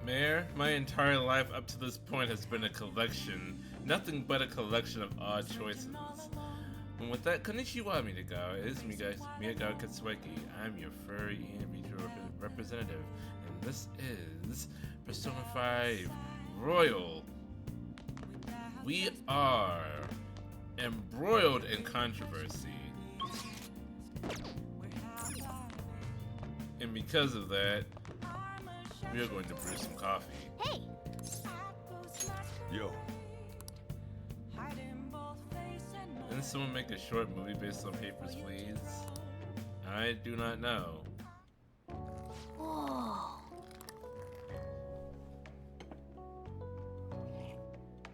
Mayor, my entire life up to this point has been a collection, nothing but a collection of odd choices. And with that, konnichiwa, Minaga. It is me, guys, Miyagawa Katsueki. I'm your furry and regional representative, and this is Persona 5 Royal. We are embroiled in controversy. And because of that, we are going to brew some coffee. Hey! Yo. Didn't someone make a short movie based on Papers, Please? I do not know. Whoa!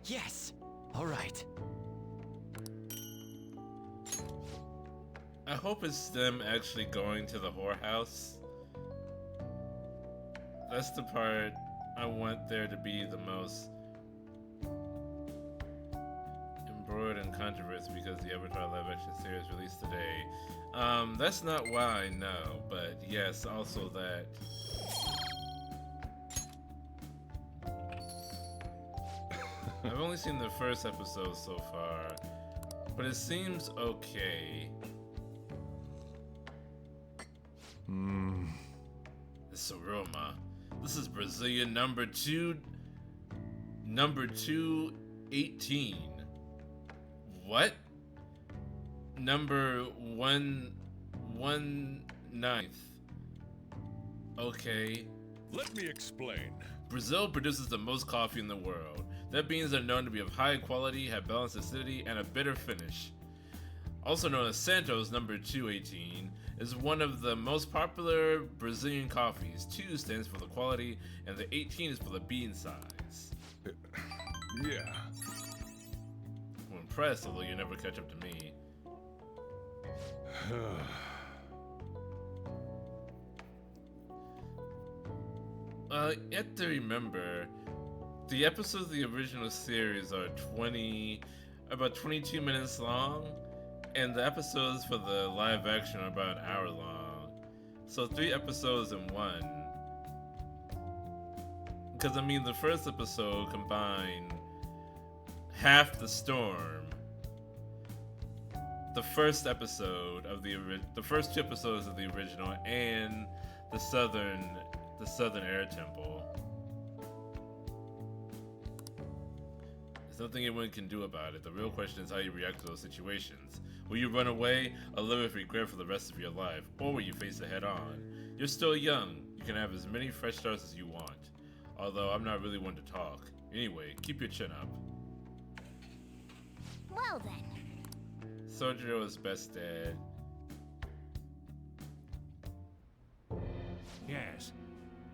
Yes! Alright. I hope it's them actually going to the whorehouse. That's the part I want there to be the most embroiled in controversy because the Avatar live action series released today. That's not why I know, but yes, also that. I've only seen the first episode so far, but it seems okay. This aroma. This is Brazilian number 218. What? Number 1/9. Okay. Let me explain. Brazil produces the most coffee in the world. Their beans are known to be of high quality, have balanced acidity, and a bitter finish. Also known as Santos number 218, is one of the most popular Brazilian coffees. 2 stands for the quality, and the 18 is for the bean size. Yeah. I'm impressed, although you never catch up to me. You have to remember, the episodes of the original series are about 22 minutes long, and the episodes for the live action are about an hour long. So 3 episodes in one. Because, I mean, the first episode combined half the storm. The first episode of the first 2 episodes of the original and the southern air temple. There's nothing anyone can do about it. The real question is how you react to those situations. Will you run away or live with regret for the rest of your life? Or will you face it head on? You're still young. You can have as many fresh starts as you want. Although I'm not really one to talk. Anyway, keep your chin up. Well then. Sojiro is best dead. Yes.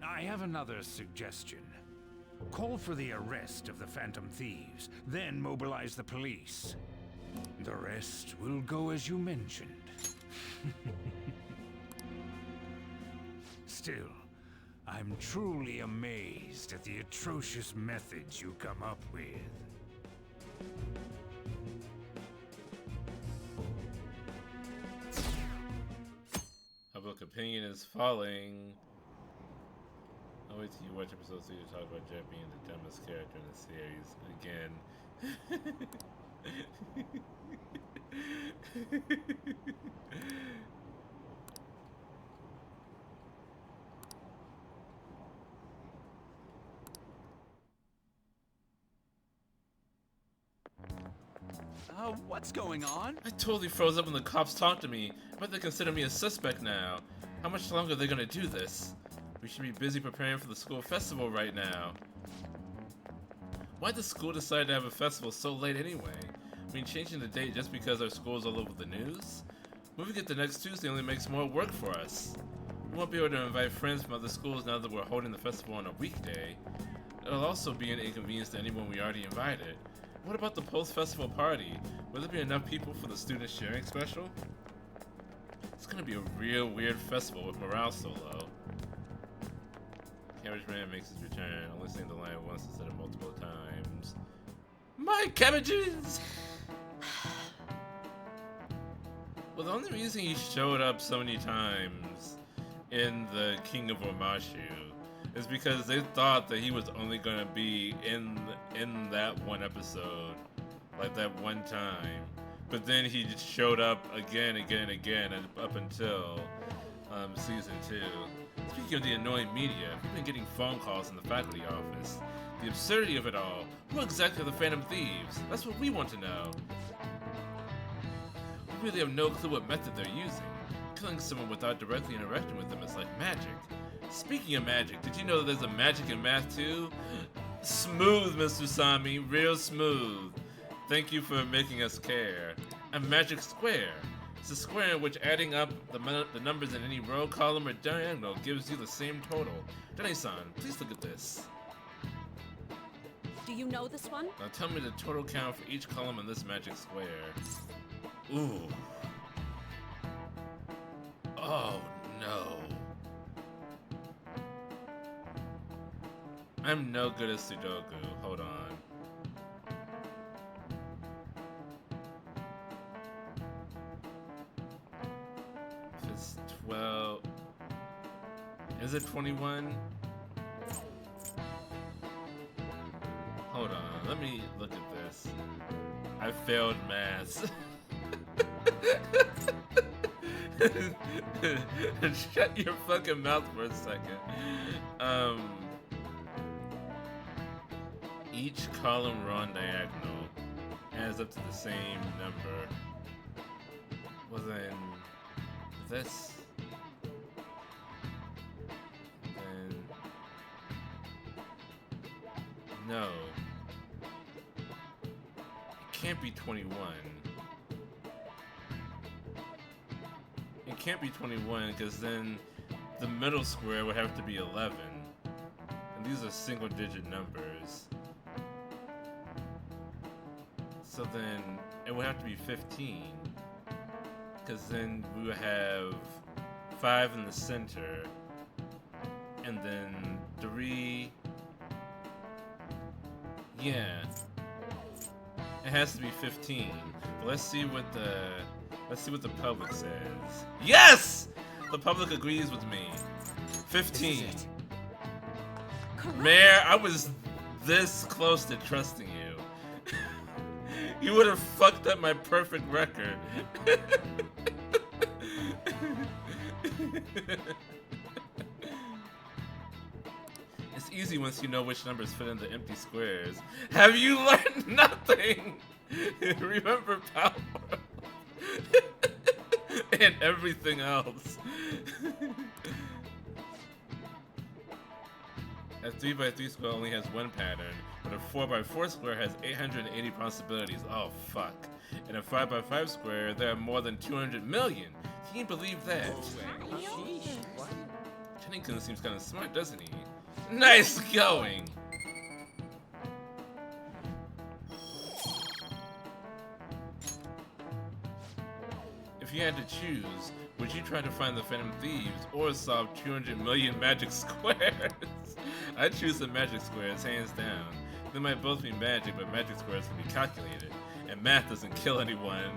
I have another suggestion. Call for the arrest of the Phantom Thieves, then mobilize the police. The rest will go as you mentioned. Still, I'm truly amazed at the atrocious methods you come up with. Public opinion is falling. I'll wait till you watch episode 3 to talk about Jet being the dumbest character in the series again. What's going on? I totally froze up when the cops talked to me. I bet they consider me a suspect now. How much longer are they gonna do this? We should be busy preparing for the school festival right now. Why'd the school decide to have a festival so late anyway? I mean, changing the date just because our school's all over the news? Moving it to next Tuesday only makes more work for us. We won't be able to invite friends from other schools now that we're holding the festival on a weekday. It'll also be an inconvenience to anyone we already invited. What about the post-festival party? Will there be enough people for the student sharing special? It's gonna be a real weird festival with morale so low. Cabbage Man makes his return, only saying the line once instead of multiple times. My cabbages! Well, the only reason he showed up so many times in the King of Omashu is because they thought that he was only gonna be in that one episode, like that one time. But then he just showed up again, and up until season 2. Speaking of the annoying media, we've been getting phone calls in the faculty office. The absurdity of it all. Who exactly are the Phantom Thieves? That's what we want to know. We really have no clue what method they're using. Killing someone without directly interacting with them is like magic. Speaking of magic, did you know that there's a magic in math too? Smooth, Mr. Sami, real smooth. Thank you for making us care. A magic square. It's a square in which adding up the numbers in any row, column, or diagonal gives you the same total. Danny-san, please look at this. Do you know this one? Now tell me the total count for each column in this magic square. Ooh. Oh, no. I'm no good at Sudoku. Hold on. If it's 12... Is it 21? Hold on, let me look at this. I failed maths. Shut your fucking mouth for a second. Each column row and diagonal adds up to the same number. Well then, this. Then no. It can't be 21. It can't be 21 because then the middle square would have to be 11. And these are single digit numbers. So then it would have to be 15. Because then we would have 5 in the center. And then 3. Yeah. It has to be 15. But let's see what the public says. Yes! The public agrees with me. 15. Mayor, I was this close to trusting you. You would have fucked up my perfect record. It's easy once you know which numbers fit in the empty squares. Have you learned nothing? Remember power. And everything else. A 3x3 square only has one pattern, but a 4x4 square has 880 possibilities. Oh fuck. In a 5x5 square, there are more than 200 million. Can you believe that? Pennington seems kind of smart, doesn't he? Nice going! If you had to choose, would you try to find the Phantom Thieves or solve 200 million magic squares? I'd choose the magic squares, hands down. They might both be magic, but magic squares can be calculated, and math doesn't kill anyone.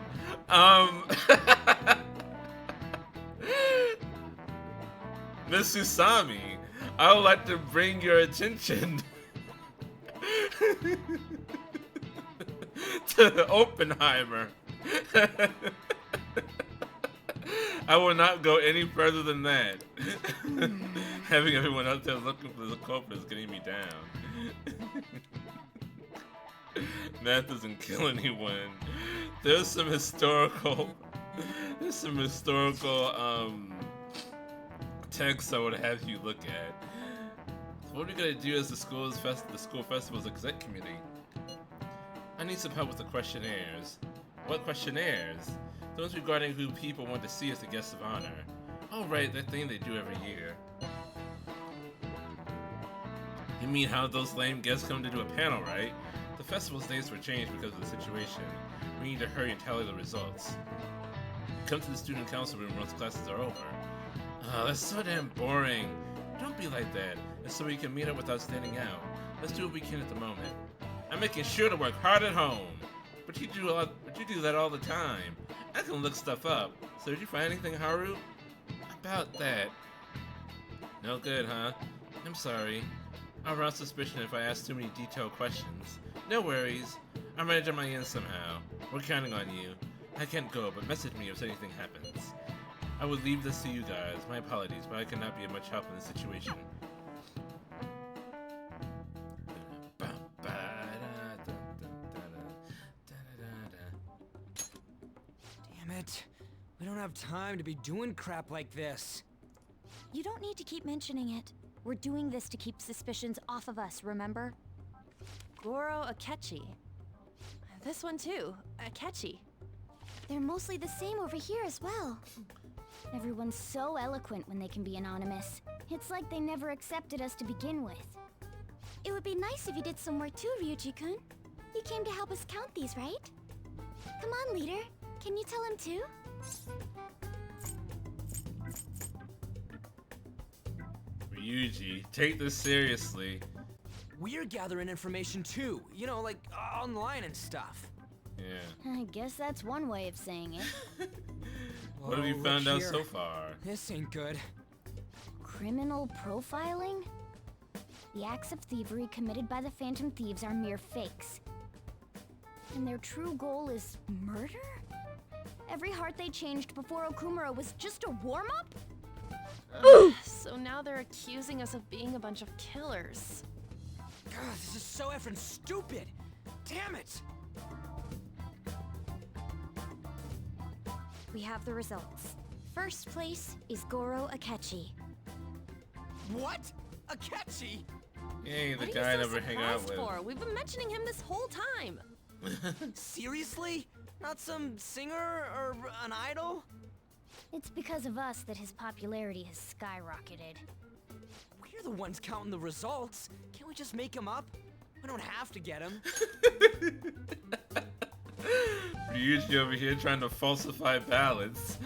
Miss Susami, I would like to bring your attention to Oppenheimer. I will not go any further than that. Having everyone out there looking for the culprit is getting me down. Math doesn't kill anyone. There's some historical text I would have you look at. So what are we gonna do as the school festival's exec committee? I need some help with the questionnaires. What questionnaires? Those regarding who people want to see as the guests of honor. Oh right, that thing they do every year. You mean how those lame guests come to do a panel, right? The festival's dates were changed because of the situation. We need to hurry and tally the results. Come to the student council room once classes are over. That's so damn boring. Don't be like that. It's so we can meet up without standing out. Let's do what we can at the moment. I'm making sure to work hard at home. But you do that all the time. I can look stuff up. So did you find anything, Haru? About that. No good, huh? I'm sorry. I'll arouse suspicion if I ask too many detailed questions. No worries. I'll manage on my end somehow. We're counting on you. I can't go, but message me if anything happens. I would leave this to you guys. My apologies, but I cannot be of much help in this situation. Damn it. We don't have time to be doing crap like this. You don't need to keep mentioning it. We're doing this to keep suspicions off of us, remember? Goro Akechi. This one too, Akechi. They're mostly the same over here as well. Everyone's so eloquent when they can be anonymous. It's like they never accepted us to begin with. It would be nice if you did some work too, Ryuji-kun. You came to help us count these, right? Come on, leader. Can you tell him too? Ryuji, take this seriously. We're gathering information too, you know, like online and stuff. Yeah. I guess that's one way of saying it. What have you Whoa, found look out here. so far? This ain't good. Criminal profiling? The acts of thievery committed by the Phantom Thieves are mere fakes. And their true goal is murder? Every heart they changed before Okumura was just a warm-up? So now they're accusing us of being a bunch of killers. God, this is so effing stupid. Damn it. We have the results. First place is Goro Akechi. What? Akechi? Yay, the What are guy I you so never hang out surprised with. for? We've been mentioning him this whole time. Seriously? Not some singer or an idol? It's because of us that his popularity has skyrocketed. We're the ones counting the results. Can't we just make him up? We don't have to get him. Ryuji over here trying to falsify ballots.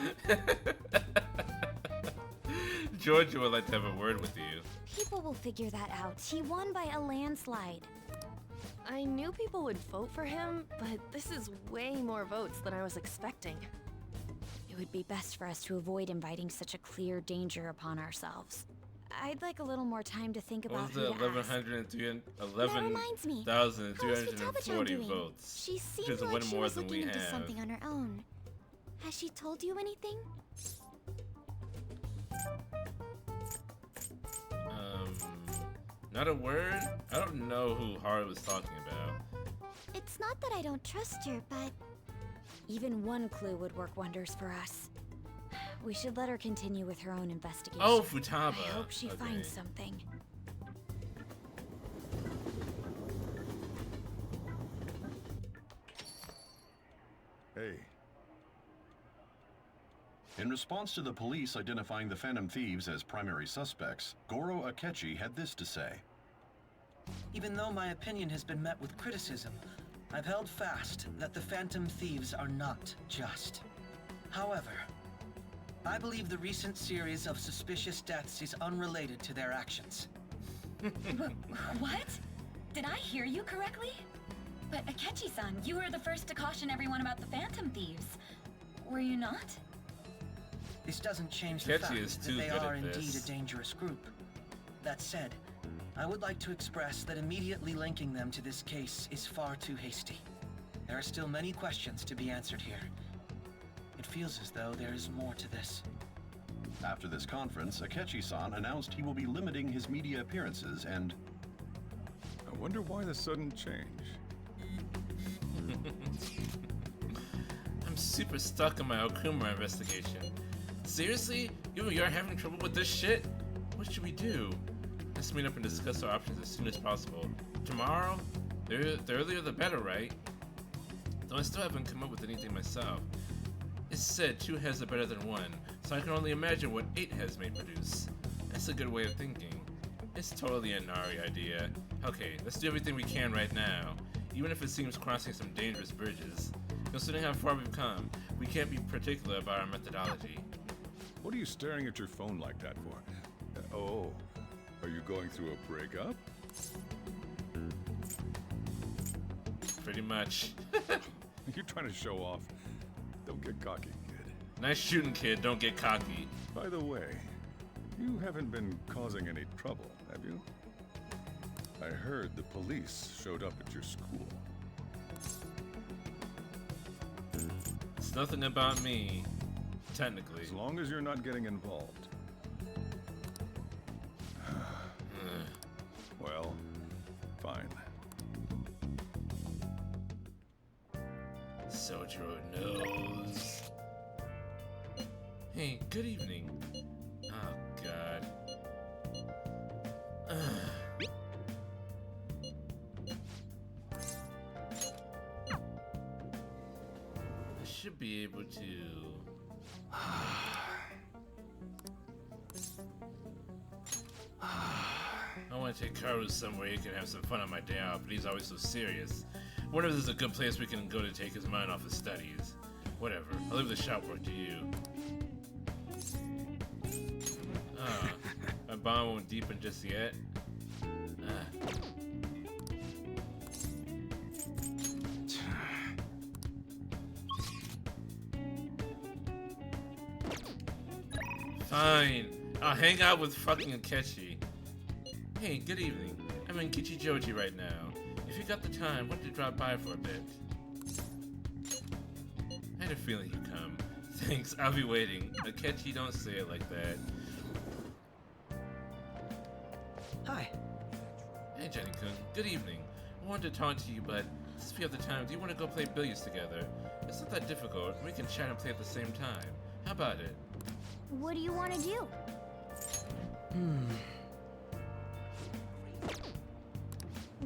Georgia would like to have a word with you. People will figure that out. He won by a landslide. I knew people would vote for him, but this is way more votes than I was expecting. It would be best for us to avoid inviting such a clear danger upon ourselves. I'd like a little more time to think What about was the who to ask. 11,340 doing? votes? She Which seemed is like one she more was than looking we into have. something on her own. Has she told you anything? Not a word? I don't know who Haru was talking about. It's not that I don't trust her, but even one clue would work wonders for us. We should let her continue with her own investigation. Oh, Futaba. I hope she Okay. finds something. Hey, In response to the police identifying the Phantom Thieves as primary suspects, Goro Akechi had this to say. Even though my opinion has been met with criticism, I've held fast that the Phantom Thieves are not just. However, I believe the recent series of suspicious deaths is unrelated to their actions. What? Did I hear you correctly? But Akechi-san, you were the first to caution everyone about the Phantom Thieves. Were you not? This doesn't change the Akechi fact is that too they good are at indeed this. a dangerous group. That said, I would like to express that immediately linking them to this case is far too hasty. There are still many questions to be answered here. It feels as though there is more to this. After this conference, Akechi-san announced he will be limiting his media appearances and... I wonder why the sudden change. I'm super stuck on my Okumura investigation. Seriously? Even you're having trouble with this shit? What should we do? Let's meet up and discuss our options as soon as possible. Tomorrow? The earlier the better, right? Though I still haven't come up with anything myself. It's said 2 heads are better than 1, so I can only imagine what 8 heads may produce. That's a good way of thinking. It's totally a Nari idea. Okay, let's do everything we can right now, even if it seems crossing some dangerous bridges. Considering how far we've come, we can't be particular about our methodology. What are you staring at your phone like that for? Oh, are you going through a breakup? Pretty much. You're trying to show off. Don't get cocky, kid. Nice shooting, kid. Don't get cocky. By the way, you haven't been causing any trouble, have you? I heard the police showed up at your school. It's nothing about me, technically. As long as you're not getting involved. Well, fine. Sojiro knows. Hey, good evening. Oh, God. I should be able to... I want to take Karu somewhere he can have some fun on my day out, but he's always so serious. I wonder if there's a good place we can go to take his mind off his studies. Whatever, I'll leave the shop work to you. My bond won't deepen just yet. Fine, I'll hang out with fucking Akechi. Hey, good evening. I'm in Kichijoji right now. If you got the time, why don't you drop by for a bit? I had a feeling you'd come. Thanks, I'll be waiting. Akechi, don't say it like that. Hi. Hey, Jenny-kun. Good evening. I wanted to talk to you, but since we have the time, do you want to go play billiards together? It's not that difficult. We can chat and play at the same time. How about it? What do you want to do?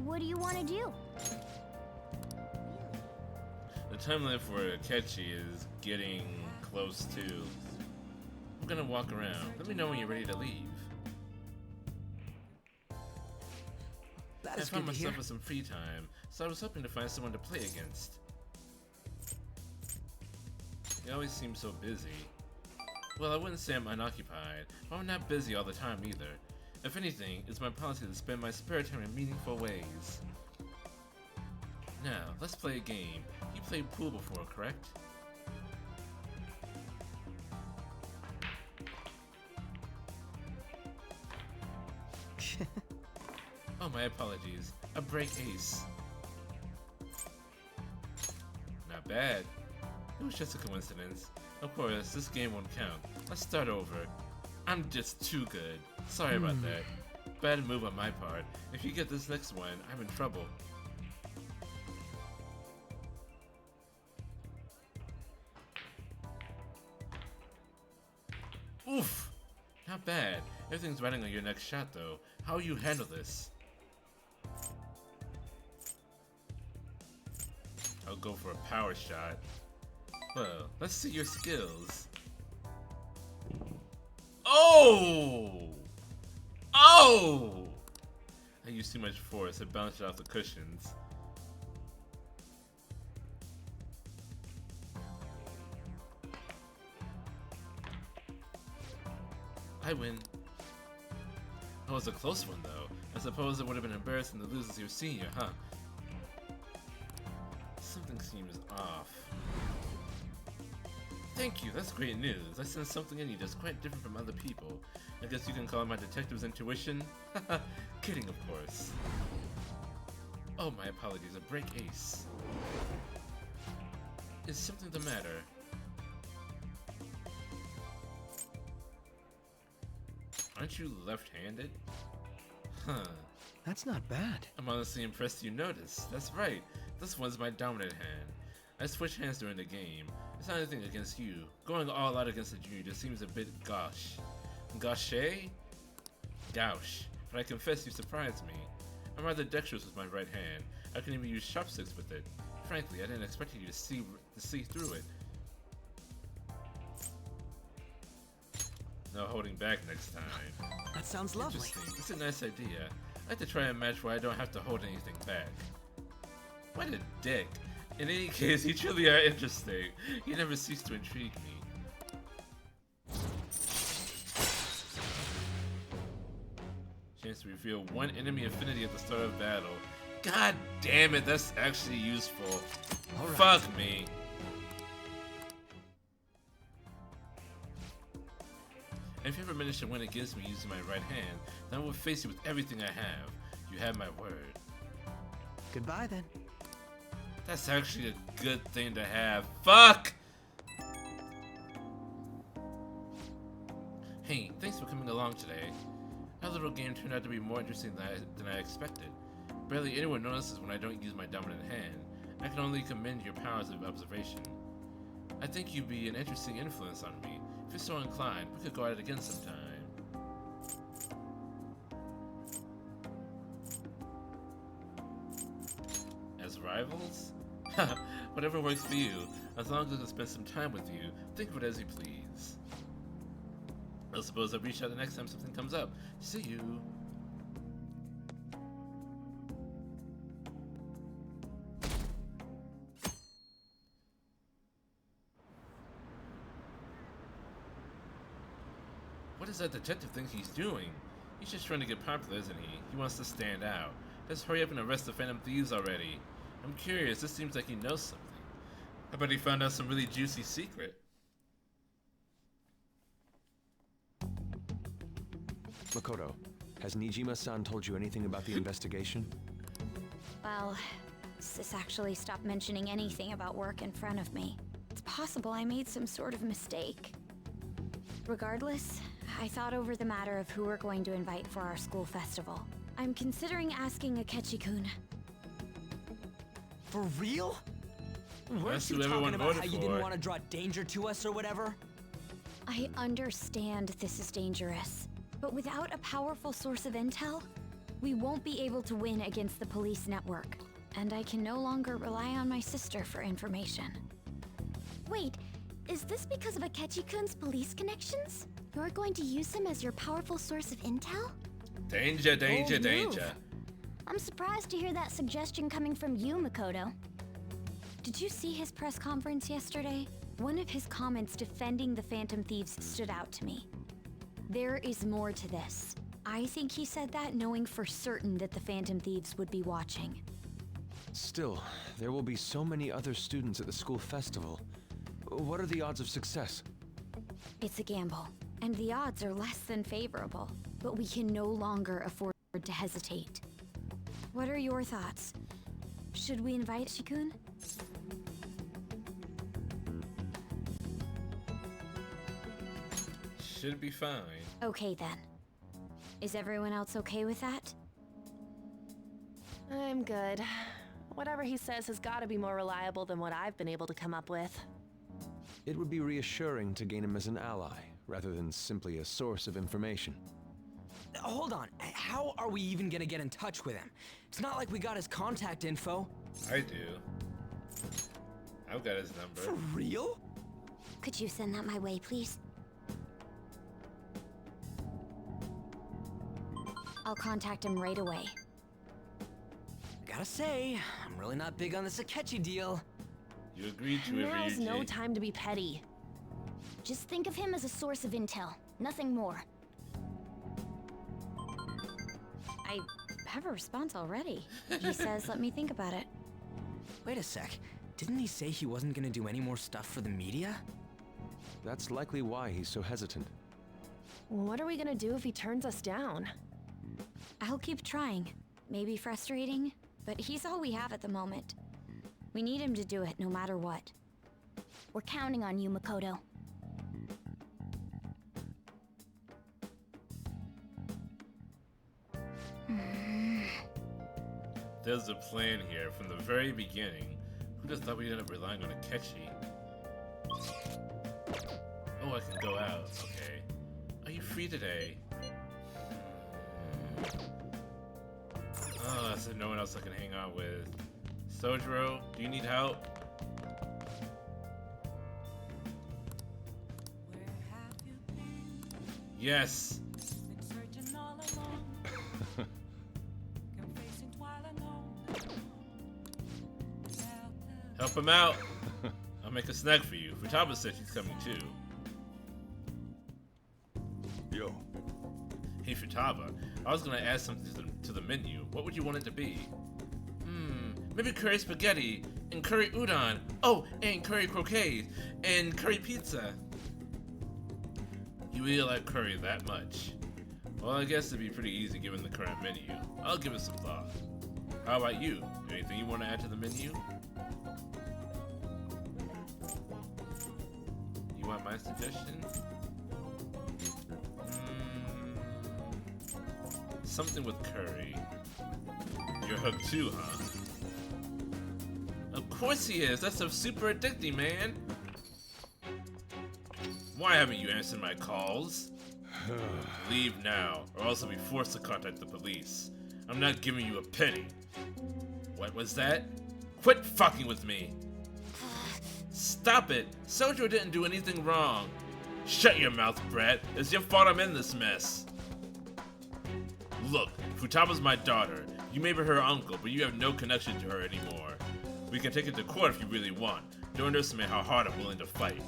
What do you want to do? The time limit for Akechi is getting close to. I'm gonna walk around. Let me know when you're ready to leave. That I is found good to hear. myself with some free time, so I was hoping to find someone to play against. You always seem so busy. Well, I wouldn't say I'm unoccupied, but I'm not busy all the time either. If anything, it's my policy to spend my spare time in meaningful ways. Now, let's play a game. You played pool before, correct? Oh, my apologies. A break ace. Not bad. It was just a coincidence. Of course, this game won't count. Let's start over. I'm just too good. Sorry about that. Bad move on my part. If you get this next one, I'm in trouble. Oof! Not bad. Everything's riding on your next shot, though. How will you handle this? I'll go for a power shot. Well, let's see your skills. Oh! Oh! I used too much force. It bounced off the cushions. I win. That was a close one, though. I suppose it would have been embarrassing to lose as your senior, huh? Something seems off. Thank you, that's great news. I sense something in you that's quite different from other people. I guess you can call it my detective's intuition? Kidding, of course. Oh, my apologies, a break ace. Is something the matter? Aren't you left-handed? Huh. That's not bad. I'm honestly impressed you noticed. That's right. This one's my dominant hand. I switch hands during the game. It's not anything against you. Going all out against the junior just seems a bit gauche. Gauche? Gauche. But I confess you surprised me. I'm rather dexterous with my right hand. I can even use chopsticks with it. Frankly, I didn't expect you to see through it. No holding back next time. That sounds lovely. Interesting. It's a nice idea. I'd like to try a match where I don't have to hold anything back. What a dick. In any case, you truly are interesting. You never cease to intrigue me. Chance to reveal one enemy affinity at the start of battle. God damn it, that's actually useful. All right. Fuck me. And if you ever manage to win against me using my right hand, then I will face you with everything I have. You have my word. Goodbye then. That's actually a good thing to have. Fuck! Hey, thanks for coming along today. Our little game turned out to be more interesting than I expected. Barely anyone notices when I don't use my dominant hand. I can only commend your powers of observation. I think you'd be an interesting influence on me. If you're so inclined, we could go at it again sometime. As rivals? Whatever works for you, as long as I can spend some time with you, think of it as you please. I suppose I'll reach out the next time something comes up. See you. What does that detective think he's doing? He's just trying to get popular, isn't he? He wants to stand out. Let's hurry up and arrest the Phantom Thieves already. I'm curious, this seems like he knows something. I bet he found out some really juicy secret. Makoto, has Nijima-san told you anything about the investigation? Well, Sis actually stopped mentioning anything about work in front of me. It's possible I made some sort of mistake. Regardless, I thought over the matter of who we're going to invite for our school festival. I'm considering asking Akechi-kun. For real? Weren't That's you who everyone talking about how voted you for. didn't want to draw danger to us or whatever? I understand this is dangerous, but without a powerful source of intel, we won't be able to win against the police network. And I can no longer rely on my sister for information. Wait, is this because of Akechi-kun's police connections? You're going to use him as your powerful source of intel? Danger, danger, Bold danger. move. I'm surprised to hear that suggestion coming from you, Makoto. Did you see his press conference yesterday? One of his comments defending the Phantom Thieves stood out to me. There is more to this. I think he said that knowing for certain that the Phantom Thieves would be watching. Still, there will be so many other students at the school festival. What are the odds of success? It's a gamble, and the odds are less than favorable, but we can no longer afford to hesitate. What are your thoughts? Should we invite Shikun? Should be fine. Okay then. Is everyone else okay with that? I'm good. Whatever he says has got to be more reliable than what I've been able to come up with. It would be reassuring to gain him as an ally, rather than simply a source of information. Hold on, how are we even gonna get in touch with him? It's not like we got his contact info. I do. I've got his number. For real? Could you send that my way, please? I'll contact him right away. Gotta say, I'm really not big on this Akechi deal. You agreed to it, Now's Ryuji. no time to be petty. Just think of him as a source of intel, nothing more. I have a response already. He says, let me think about it. Wait a sec, didn't he say he wasn't gonna do any more stuff for the media? That's likely why he's so hesitant. What are we gonna do if he turns us down? I'll keep trying. Maybe frustrating, but he's all we have at the moment. We need him to do it no matter what. We're counting on you, Makoto. There's a plan here from the very beginning. Who just thought we'd end up relying on Akechi? Oh, I can go out. Okay. Are you free today? Oh, so no one else I can hang out with. Sojiro, do you need help? Yes. Help him out. I'll make a snack for you. Futaba said she's coming too. Yo, Hey Futaba, I was gonna add something to the menu. What would you want it to be? Maybe curry spaghetti and curry udon. Oh, and curry croquettes and curry pizza. You really like curry that much? Well, I guess it'd be pretty easy given the current menu. I'll give it some thought. How about you? Anything you want to add to the menu? You want my suggestion? Something with curry. You're hooked too, huh? Of course he is! That's so super addicting, man! Why haven't you answered my calls? Leave now, or else I'll be forced to contact the police. I'm not giving you a penny. What was that? Quit fucking with me! Stop it! Sojo didn't do anything wrong. Shut your mouth, Brett. It's your fault I'm in this mess. Look, Futaba's my daughter. You may be her uncle, but you have no connection to her anymore. We can take it to court if you really want. Don't underestimate how hard I'm willing to fight.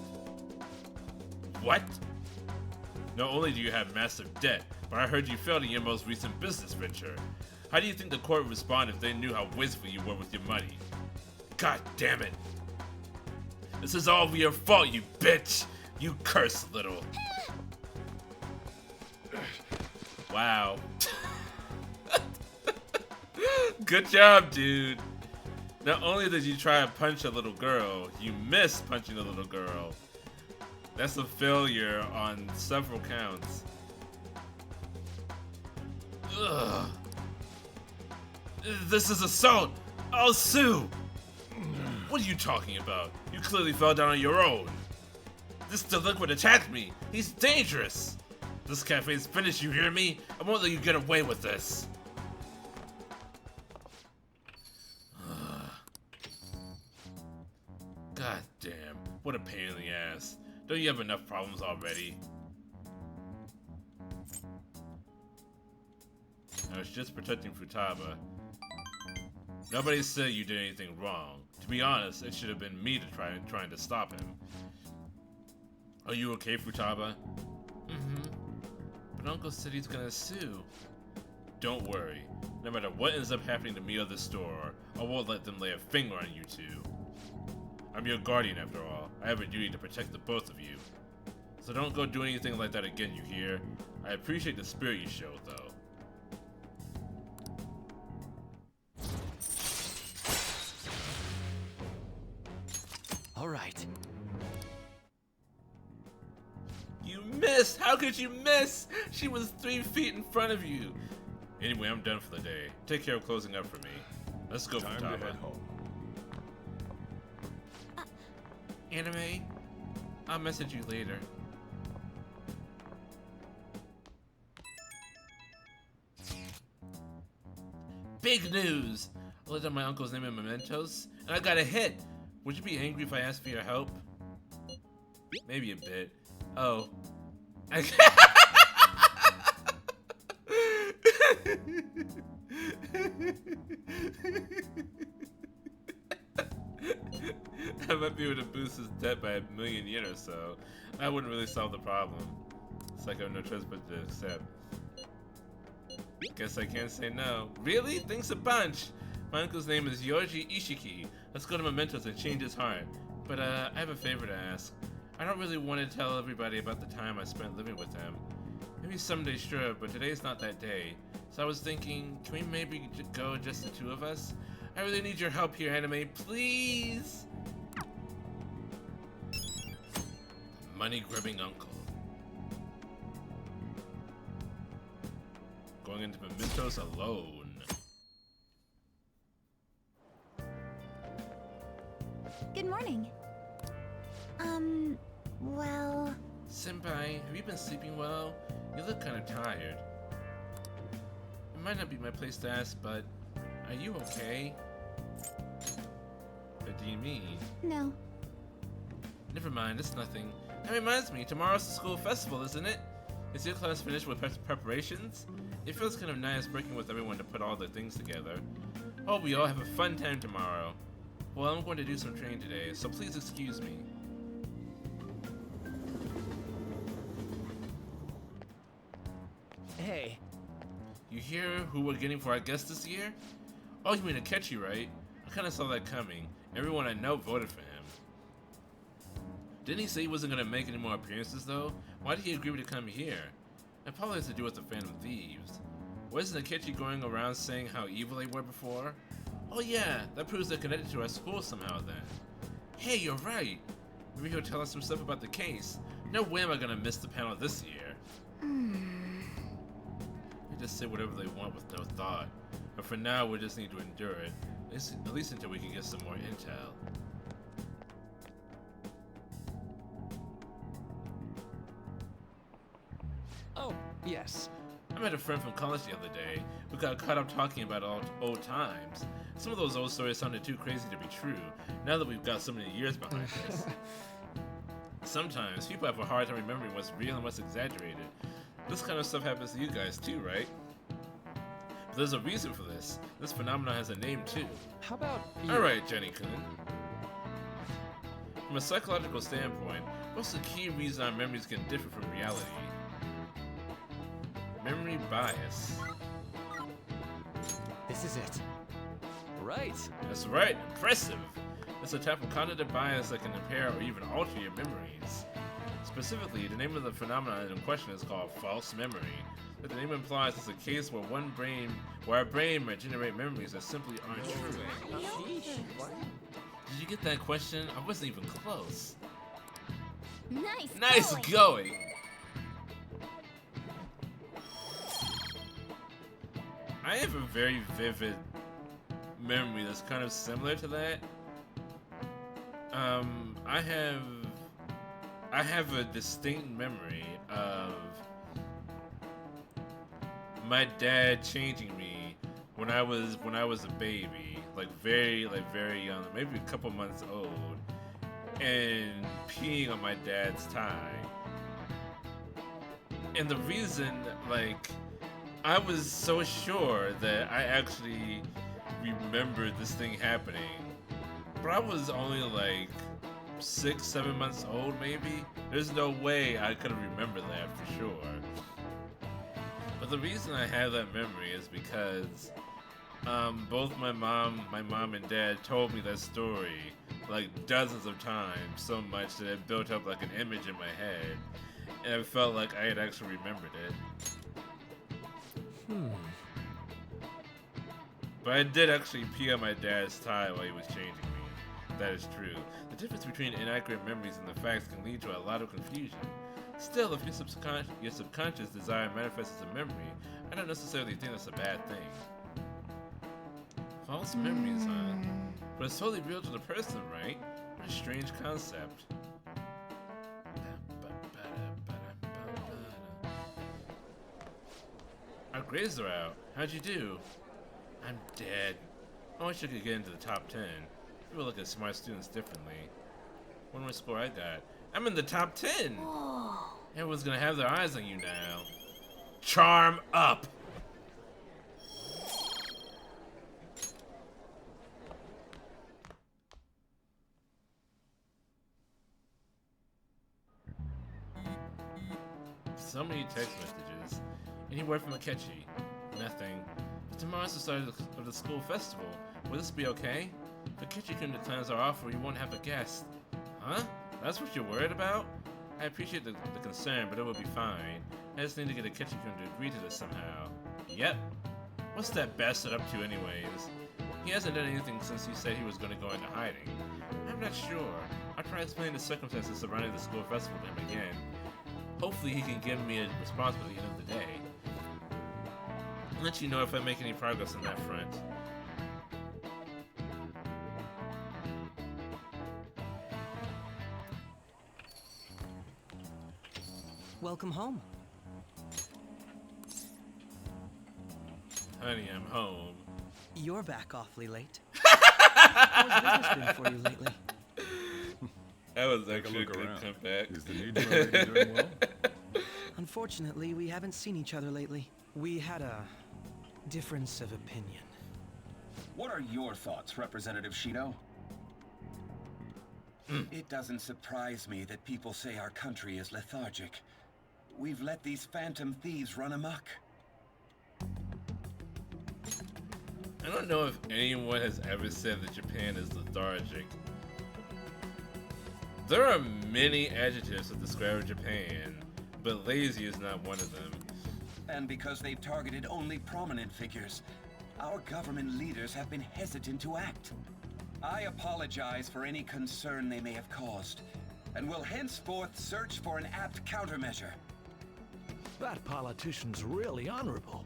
What? Not only do you have massive debt, but I heard you failed in your most recent business venture. How do you think the court would respond if they knew how wasteful you were with your money? God damn it. This is all your fault, you bitch! You cursed little. Wow. Good job, dude. Not only did you try to punch a little girl, you missed punching a little girl. That's a failure on several counts. Ugh. This is assault! I'll sue! What are you talking about? You clearly fell down on your own. This delinquent attacked me. He's dangerous. This cafe's finished, you hear me? I won't let you get away with this. God damn, what a pain in the ass. Don't you have enough problems already? I was just protecting Futaba. Nobody said you did anything wrong. To be honest, it should have been me trying to stop him. Are you okay, Futaba? But Uncle said he's gonna sue. Don't worry. No matter what ends up happening to me or the store, I won't let them lay a finger on you two. I'm your guardian after all. I have a duty to protect the both of you. So don't go do anything like that again, you hear? I appreciate the spirit you showed, though. All right. You missed! How could you miss? She was 3 feet in front of you. Anyway, I'm done for the day. Take care of closing up for me. Let's go, Time to Futaba. head home. Anime? I'll message you later. Big news! I looked up my uncle's name in mementos, and I got a hit! Would you be angry if I asked for your help? Maybe a bit. Oh. I might be able to boost his debt by 1,000,000 yen or so. I wouldn't really solve the problem. It's like I have no choice but to accept. Guess I can't say no. Really? Thanks a bunch! My uncle's name is Yoji Ishiki. Let's go to Mementos and change his heart. But I have a favor to ask. I don't really want to tell everybody about the time I spent living with him. Maybe someday, sure, but today's not that day. So I was thinking, can we maybe go just the two of us? I really need your help here, Anime, please! Money-grubbing uncle. Going into Mementos alone. Good morning. Well... Senpai, have you been sleeping well? You look kind of tired. It might not be my place to ask, but are you okay? What do you mean? No. Never mind, it's nothing. That reminds me, tomorrow's the school festival, isn't it? Is your class finished with preparations? It feels kind of nice working with everyone to put all the things together. Hope we all have a fun time tomorrow. Well, I'm going to do some training today, so please excuse me. Hey. You hear who we're getting for our guest this year? Oh, you mean Akechi, right? I kinda saw that coming. Everyone I know voted for him. Didn't he say he wasn't gonna make any more appearances though? Why did he agree to come here? It probably has to do with the Phantom Thieves. Wasn't Akechi going around saying how evil they were before? Oh yeah, that proves they're connected to our school somehow then. Hey, you're right. Maybe he'll tell us some stuff about the case. No way am I gonna miss the panel this year. They just say whatever they want with no thought. But for now, we just need to endure it. At least until we can get some more intel. Oh, yes. I met a friend from college the other day. We got caught up talking about old times. Some of those old stories sounded too crazy to be true, now that we've got so many years behind us. Sometimes, people have a hard time remembering what's real and what's exaggerated. This kind of stuff happens to you guys too, right? But there's a reason for this. This phenomenon has a name too. How about you? Alright, Jenny-kun. From a psychological standpoint, what's the key reason our memories can differ from reality? Memory bias. This is it. Right. That's right, impressive. It's a type of cognitive bias that can impair or even alter your memories. Specifically, the name of the phenomenon in question is called false memory. But the name implies it's a case where our brain might generate memories that simply aren't true. Did you get that question? I wasn't even close. Nice going. I have a very vivid memory that's kind of similar to that. I have a distinct memory of my dad changing me when I was a baby, like very young, maybe a couple months old, and peeing on my dad's tie. And the reason, like, I was so sure that I actually remembered this thing happening, but I was only like 6-7 months old maybe. There's no way I could have remembered that for sure. But the reason I have that memory is because both my mom and dad told me that story like dozens of times, so much that it built up like an image in my head, and I felt like I had actually remembered it. But I did actually pee on my dad's tie while he was changing me. That is true. The difference between inaccurate memories and the facts can lead to a lot of confusion. Still, if your subconscious desire manifests as a memory, I don't necessarily think that's a bad thing. False memories, huh? But it's totally real to the person, right? What a strange concept. Our grades are out. How'd you do? I'm dead. I wish I could get into the top 10. People look at smart students differently. Wonder what score I got. I'm in the top 10! Whoa. Everyone's gonna have their eyes on you now. Charm up! So many text messages. Any word from Akechi? Nothing. But tomorrow's the start of the school festival. Will this be okay? If Akechi-kun declines our offer, we won't have a guest. Huh? That's what you're worried about? I appreciate the concern, but it will be fine. I just need to get Akechi-kun to agree to this somehow. Yep. What's that bastard up to anyways? He hasn't done anything since he said he was going to go into hiding. I'm not sure. I'll try explaining the circumstances surrounding the school festival to him again. Hopefully he can give me a response by the end of the day. I'll let you know if I make any progress on that front. Welcome home. Honey, I'm home. You're back awfully late. How's business been for you lately? That was actually a good comeback. Is the new lady doing well? Unfortunately, we haven't seen each other lately. We had a difference of opinion. What are your thoughts, Representative Shido? It doesn't surprise me that people say our country is lethargic. We've let these phantom thieves run amok. I don't know if anyone has ever said that Japan is lethargic. There are many adjectives to describe Japan, but lazy is not one of them. And because they've targeted only prominent figures, our government leaders have been hesitant to act. I apologize for any concern they may have caused, and will henceforth search for an apt countermeasure. That politician's really honorable.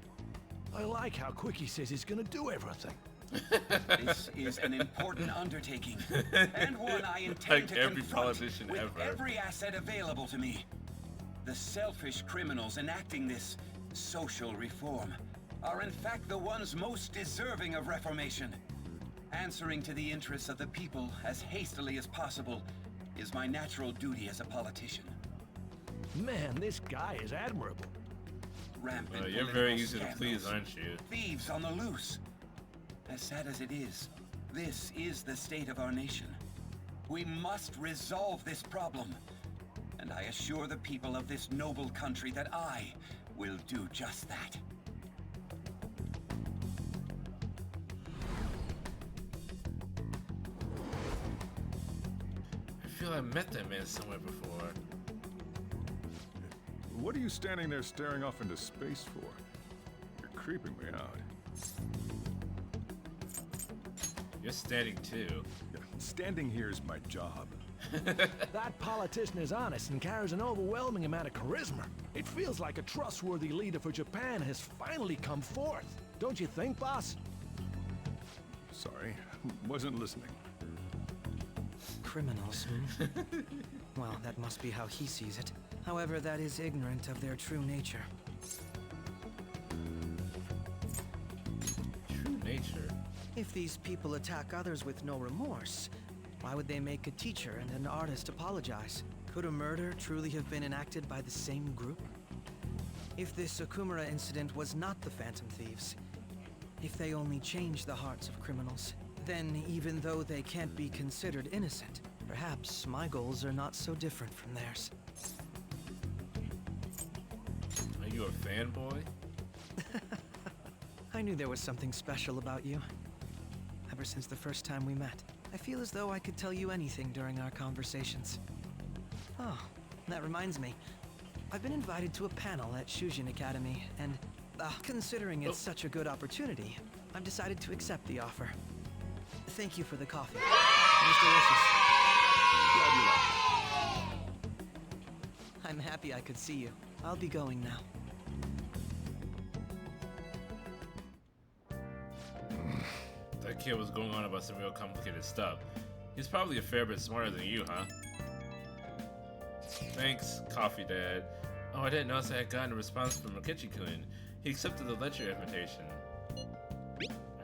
I like how quick he says he's gonna do everything. This is an important undertaking, and one I intend Like to every confront politician with ever. every asset available to me. The selfish criminals enacting this social reform are in fact the ones most deserving of reformation. Answering to the interests of the people as hastily as possible is my natural duty as a politician. Man, this guy is admirable. Rampant You're political very easy to please, scandals, aren't you? thieves on the loose. As sad as it is, this is the state of our nation. We must resolve this problem. And I assure the people of this noble country that I will do just that. I feel I met that man somewhere before. What are you standing there staring off into space for? You're creeping me out. You're standing too. Yeah, standing here is my job. That politician is honest and carries an overwhelming amount of charisma. It feels like a trustworthy leader for Japan has finally come forth. Don't you think, boss? Sorry, wasn't listening. Criminals, Well, that must be how he sees it. However, that is ignorant of their true nature. True nature? If these people attack others with no remorse, why would they make a teacher and an artist apologize? Could a murder truly have been enacted by the same group? If this Okumura incident was not the Phantom Thieves, if they only changed the hearts of criminals, then even though they can't be considered innocent, perhaps my goals are not so different from theirs. Are you a fanboy? I knew there was something special about you. Ever since the first time we met, I feel as though I could tell you anything during our conversations. Oh, that reminds me. I've been invited to a panel at Shujin Academy, and considering it's such a good opportunity, I've decided to accept the offer. Thank you for the coffee. It was delicious. I'm happy I could see you. I'll be going now. That kid was going on about some real complicated stuff. He's probably a fair bit smarter than you, huh? Thanks, Coffee Dad. Oh, I didn't notice I had gotten a response from Akechi-kun. He accepted the lecture invitation.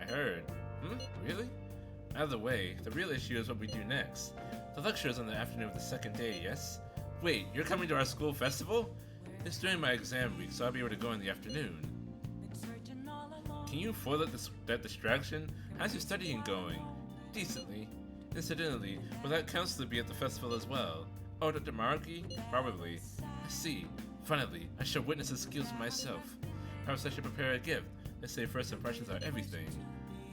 I heard. Really? Out of the way, the real issue is what we do next. The lecture is on the afternoon of the second day, yes? Wait, you're coming to our school festival? It's during my exam week, so I'll be able to go in the afternoon. Can you afford that distraction? How's your studying going? Decently. Incidentally, will that counselor be at the festival as well? Oh, Dr. Maruki? Probably. I see. Finally, I shall witness his skills myself. Perhaps I should prepare a gift. They say first impressions are everything.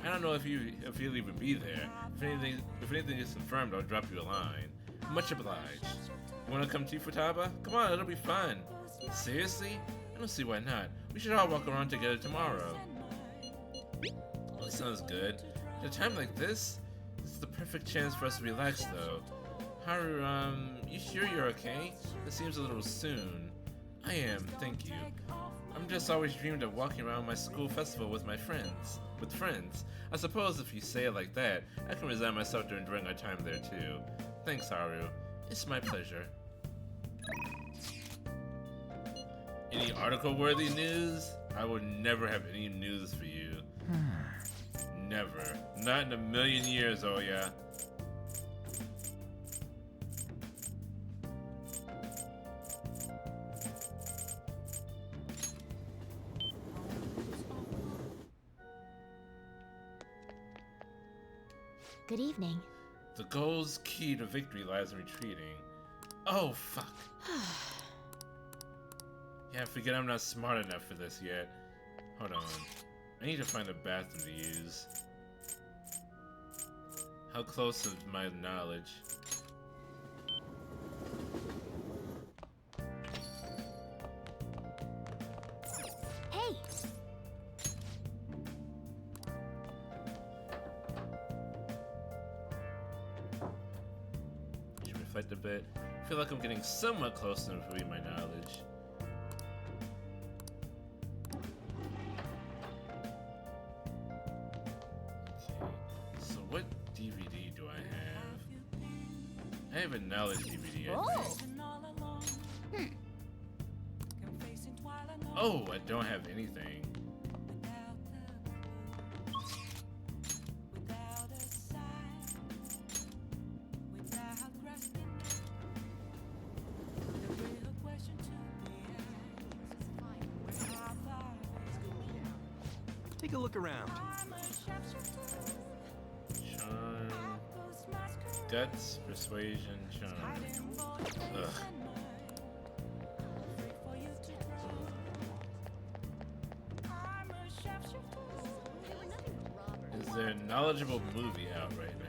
I don't know if he'll even be there. If anything is confirmed, I'll drop you a line. Much obliged. You wanna come to Futaba? Come on, it'll be fun. Seriously? I don't see why not. We should all walk around together tomorrow. Well, that sounds good. At a time like this is the perfect chance for us to relax, though. Haru, you sure you're okay? It seems a little soon. I am, thank you. I'm just always dreamed of walking around my school festival with my friends. With friends. I suppose if you say it like that, I can resign myself to enjoying our time there too. Thanks, Haru. It's my pleasure. Any article-worthy news? I would never have any news for you. Never. Not in a million years, oh yeah. Good evening. The goal's key to victory lies in retreating. Oh, fuck. Yeah, I forget I'm not smart enough for this yet. Hold on. I need to find a bathroom to use. How close is my knowledge? effect a bit. I feel like I'm getting somewhat close to improving my knowledge. Okay, so what DVD do I have? I have a knowledge DVD, I think. Oh, I don't have anything. Take a look around. Charm. Guts, persuasion, charm. Ugh. Is there a knowledgeable movie out right now?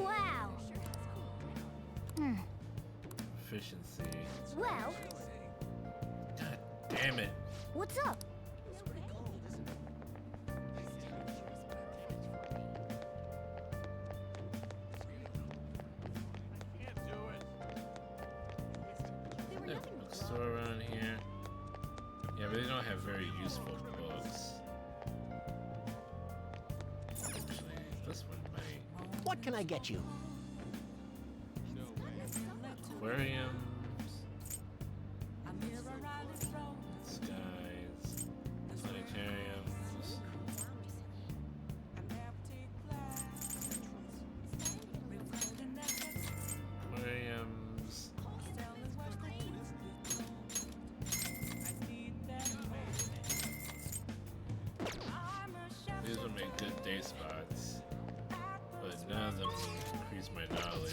Wow. Efficiency. Well, God damn it. what's up? There's a bookstore around here. Yeah, but they don't have very useful books. Actually, this one might. What can I get you? Aquariums. Skies. Planetariums. Aquariums. These would make good day spots, but none of them increase my knowledge.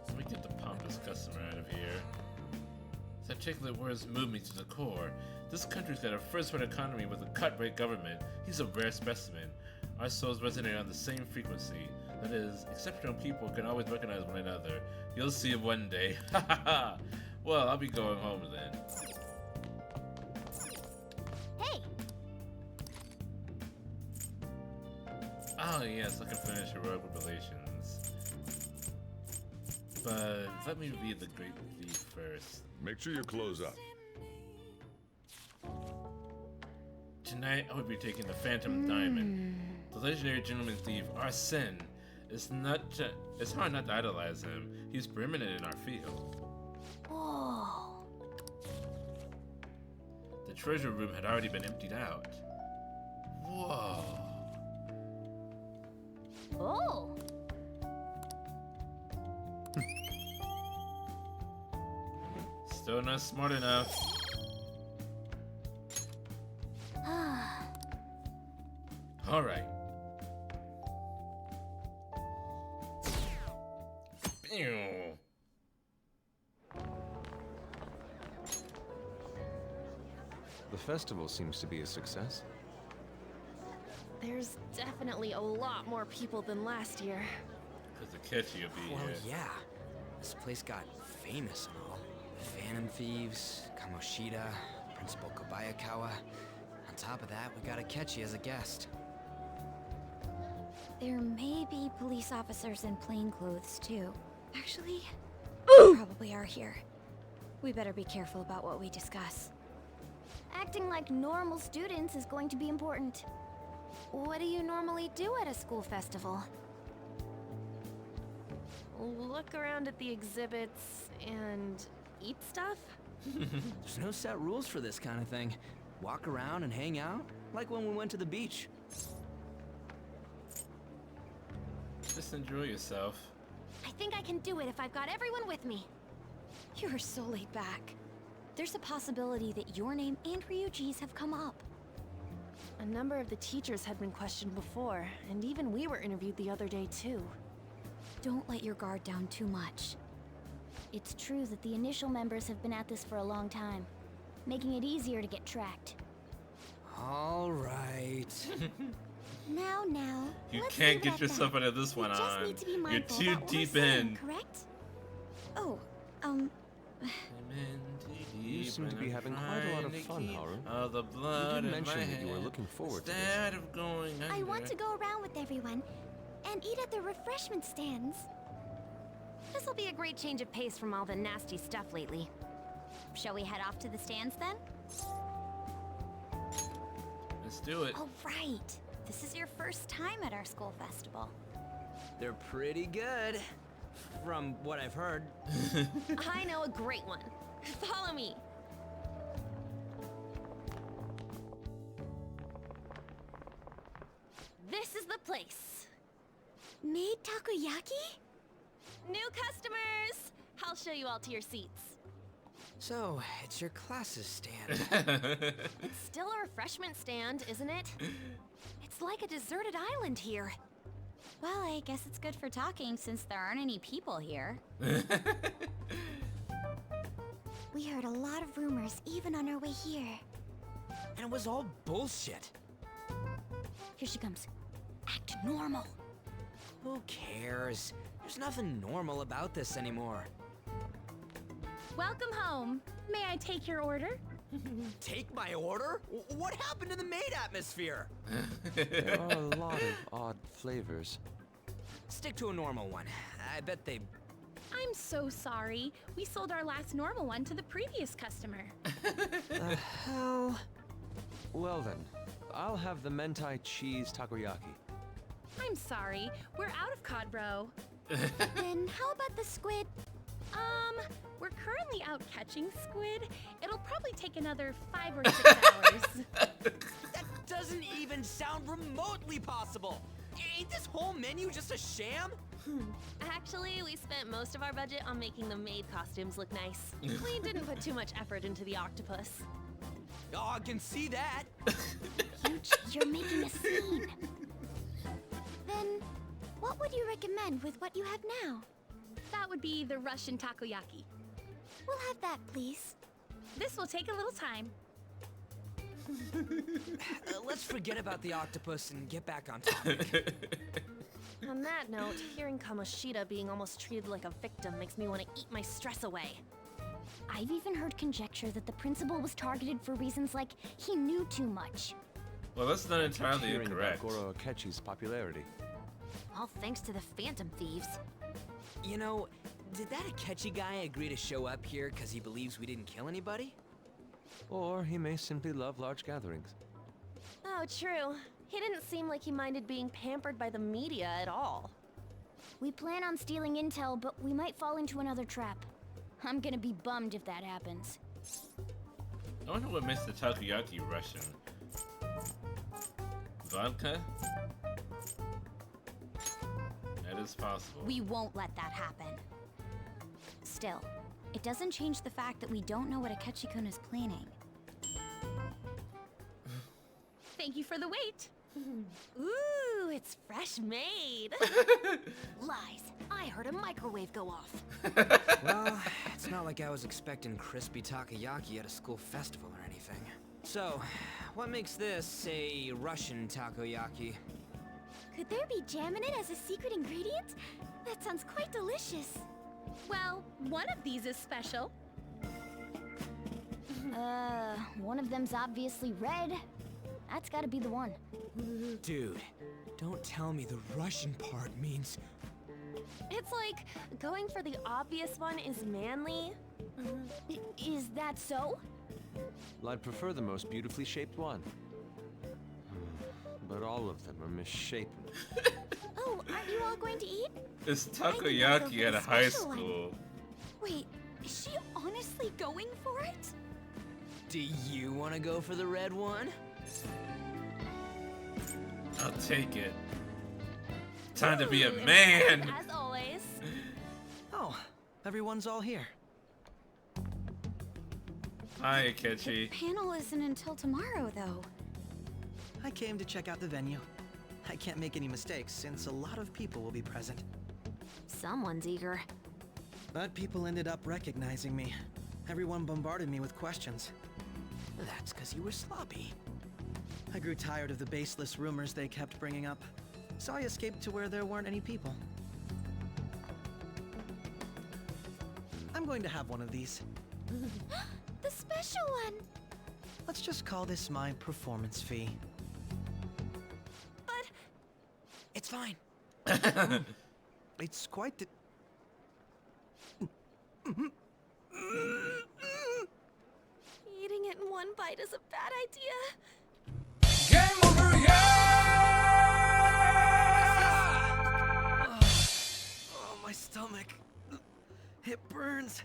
Let me get the pompous customer out of here. This articulate words move me to the core. This country's got a first-rate economy with a cut-rate government. He's a rare specimen. Our souls resonate on the same frequency. That is, exceptional people can always recognize one another. You'll see it one day. Ha ha ha! Well, I'll be going home then. Hey! Oh yes, I can finish heroic relations. But let me read the Great Thief first. Make sure you close up. Tonight, I will be taking the Phantom Diamond. The legendary gentleman thief, Arsene. It's hard not to idolize him. He's preeminent in our field. Whoa. The treasure room had already been emptied out. Whoa. Oh. Still not smart enough. All right. Pew. The festival seems to be a success. There's definitely a lot more people than last year. Because Akechi will be Well, here. yeah. This place got famous and all. Phantom Thieves, Kamoshida, Principal Kobayakawa. On top of that, we got Akechi as a guest. There may be police officers in plainclothes, too. Actually, probably are here. We better be careful about what we discuss. Acting like normal students is going to be important. What do you normally do at a school festival? Look around at the exhibits and eat stuff? There's no set rules for this kind of thing. Walk around and hang out, like when we went to the beach. Just enjoy yourself. I think I can do it if I've got everyone with me. You're so laid back. There's a possibility that your name and Ryuji's have come up. A number of the teachers had been questioned before, and even we were interviewed the other day too. Don't let your guard down too much. It's true that the initial members have been at this for a long time, making it easier to get tracked. All right. Now. You let's can't leave get it at yourself that. out of this one We just on. need to be You're mindful too about what we're deep saying, in. correct? Oh, You seem to be having quite a lot of fun, Haru. All the blood You did in my mention that you were head looking forward to this. instead of going under. I want to go around with everyone and eat at the refreshment stands. This'll be a great change of pace from all the nasty stuff lately. Shall we head off to the stands then? Let's do it. Oh, right. This is your first time at our school festival. They're pretty good, from what I've heard. I know a great one. Follow me. This is the place. Made takoyaki? New customers! I'll show you all to your seats. So, it's your classes stand. It's still a refreshment stand, isn't it? It's like a deserted island here. Well, I guess it's good for talking since there aren't any people here. We heard a lot of rumors even on our way here. And it was all bullshit. Here she comes. Act normal. Who cares? There's nothing normal about this anymore. Welcome home. May I take your order? Take my order? What happened to the maid atmosphere? There are a lot of odd flavors. Stick to a normal one. I bet they... I'm so sorry. We sold our last normal one to the previous customer. The hell? Well then, I'll have the mentai cheese takoyaki. I'm sorry. We're out of cod roe. Then how about the squid? We're currently out catching squid. It'll probably take another 5 or 6 hours. That doesn't even sound remotely possible. Ain't this whole menu just a sham? Actually, we spent most of our budget on making the maid costumes look nice. We didn't put too much effort into the octopus. Oh, I can see that. You're making a scene. Then, what would you recommend with what you have now? That would be the Russian takoyaki. We'll have that, please. This will take a little time. Let's forget about the octopus and get back on topic. On that note, hearing Kamoshida being almost treated like a victim makes me want to eat my stress away. I've even heard conjecture that the principal was targeted for reasons like he knew too much. Well, that's not entirely Hearing incorrect. about Goro Akechi's popularity. All thanks to the Phantom Thieves. You know, did that Akechi guy agree to show up here because he believes we didn't kill anybody? Or he may simply love large gatherings. Oh, true. He didn't seem like he minded being pampered by the media at all. We plan on stealing intel, but we might fall into another trap. I'm gonna be bummed if that happens. I wonder what makes the takoyaki Russian. Vodka? That is possible. We won't let that happen. Still, it doesn't change the fact that we don't know what Akechi-kun is planning. Thank you for the wait. Ooh, it's fresh made. Lies. I heard a microwave go off. Well, it's not like I was expecting crispy takoyaki at a school festival or anything. So, what makes this a Russian takoyaki? Could there be jam in it as a secret ingredient? That sounds quite delicious. Well, one of these is special. One of them's obviously red. That's gotta be the one. Dude, don't tell me the Russian part means... It's like going for the obvious one is manly. Is that so? Well, I'd prefer the most beautifully shaped one. But all of them are misshapen. Oh, aren't you all going to eat? It's I think I'll go takoyaki for at the a high special one. school. Wait, is she honestly going for it? Do you want to go for the red one? I'll take it. Time to be a man. As always. Oh, everyone's all here. Hi, Akechi. Panel isn't until tomorrow, though. I came to check out the venue. I can't make any mistakes since a lot of people will be present. Someone's eager. But people ended up recognizing me. Everyone bombarded me with questions. That's because you were sloppy. I grew tired of the baseless rumors they kept bringing up, so I escaped to where there weren't any people. I'm going to have one of these. The special one! Let's just call this my performance fee. But... It's fine. It's quite the... Eating it in one bite is a bad idea. Game over, Oh, my stomach. It burns.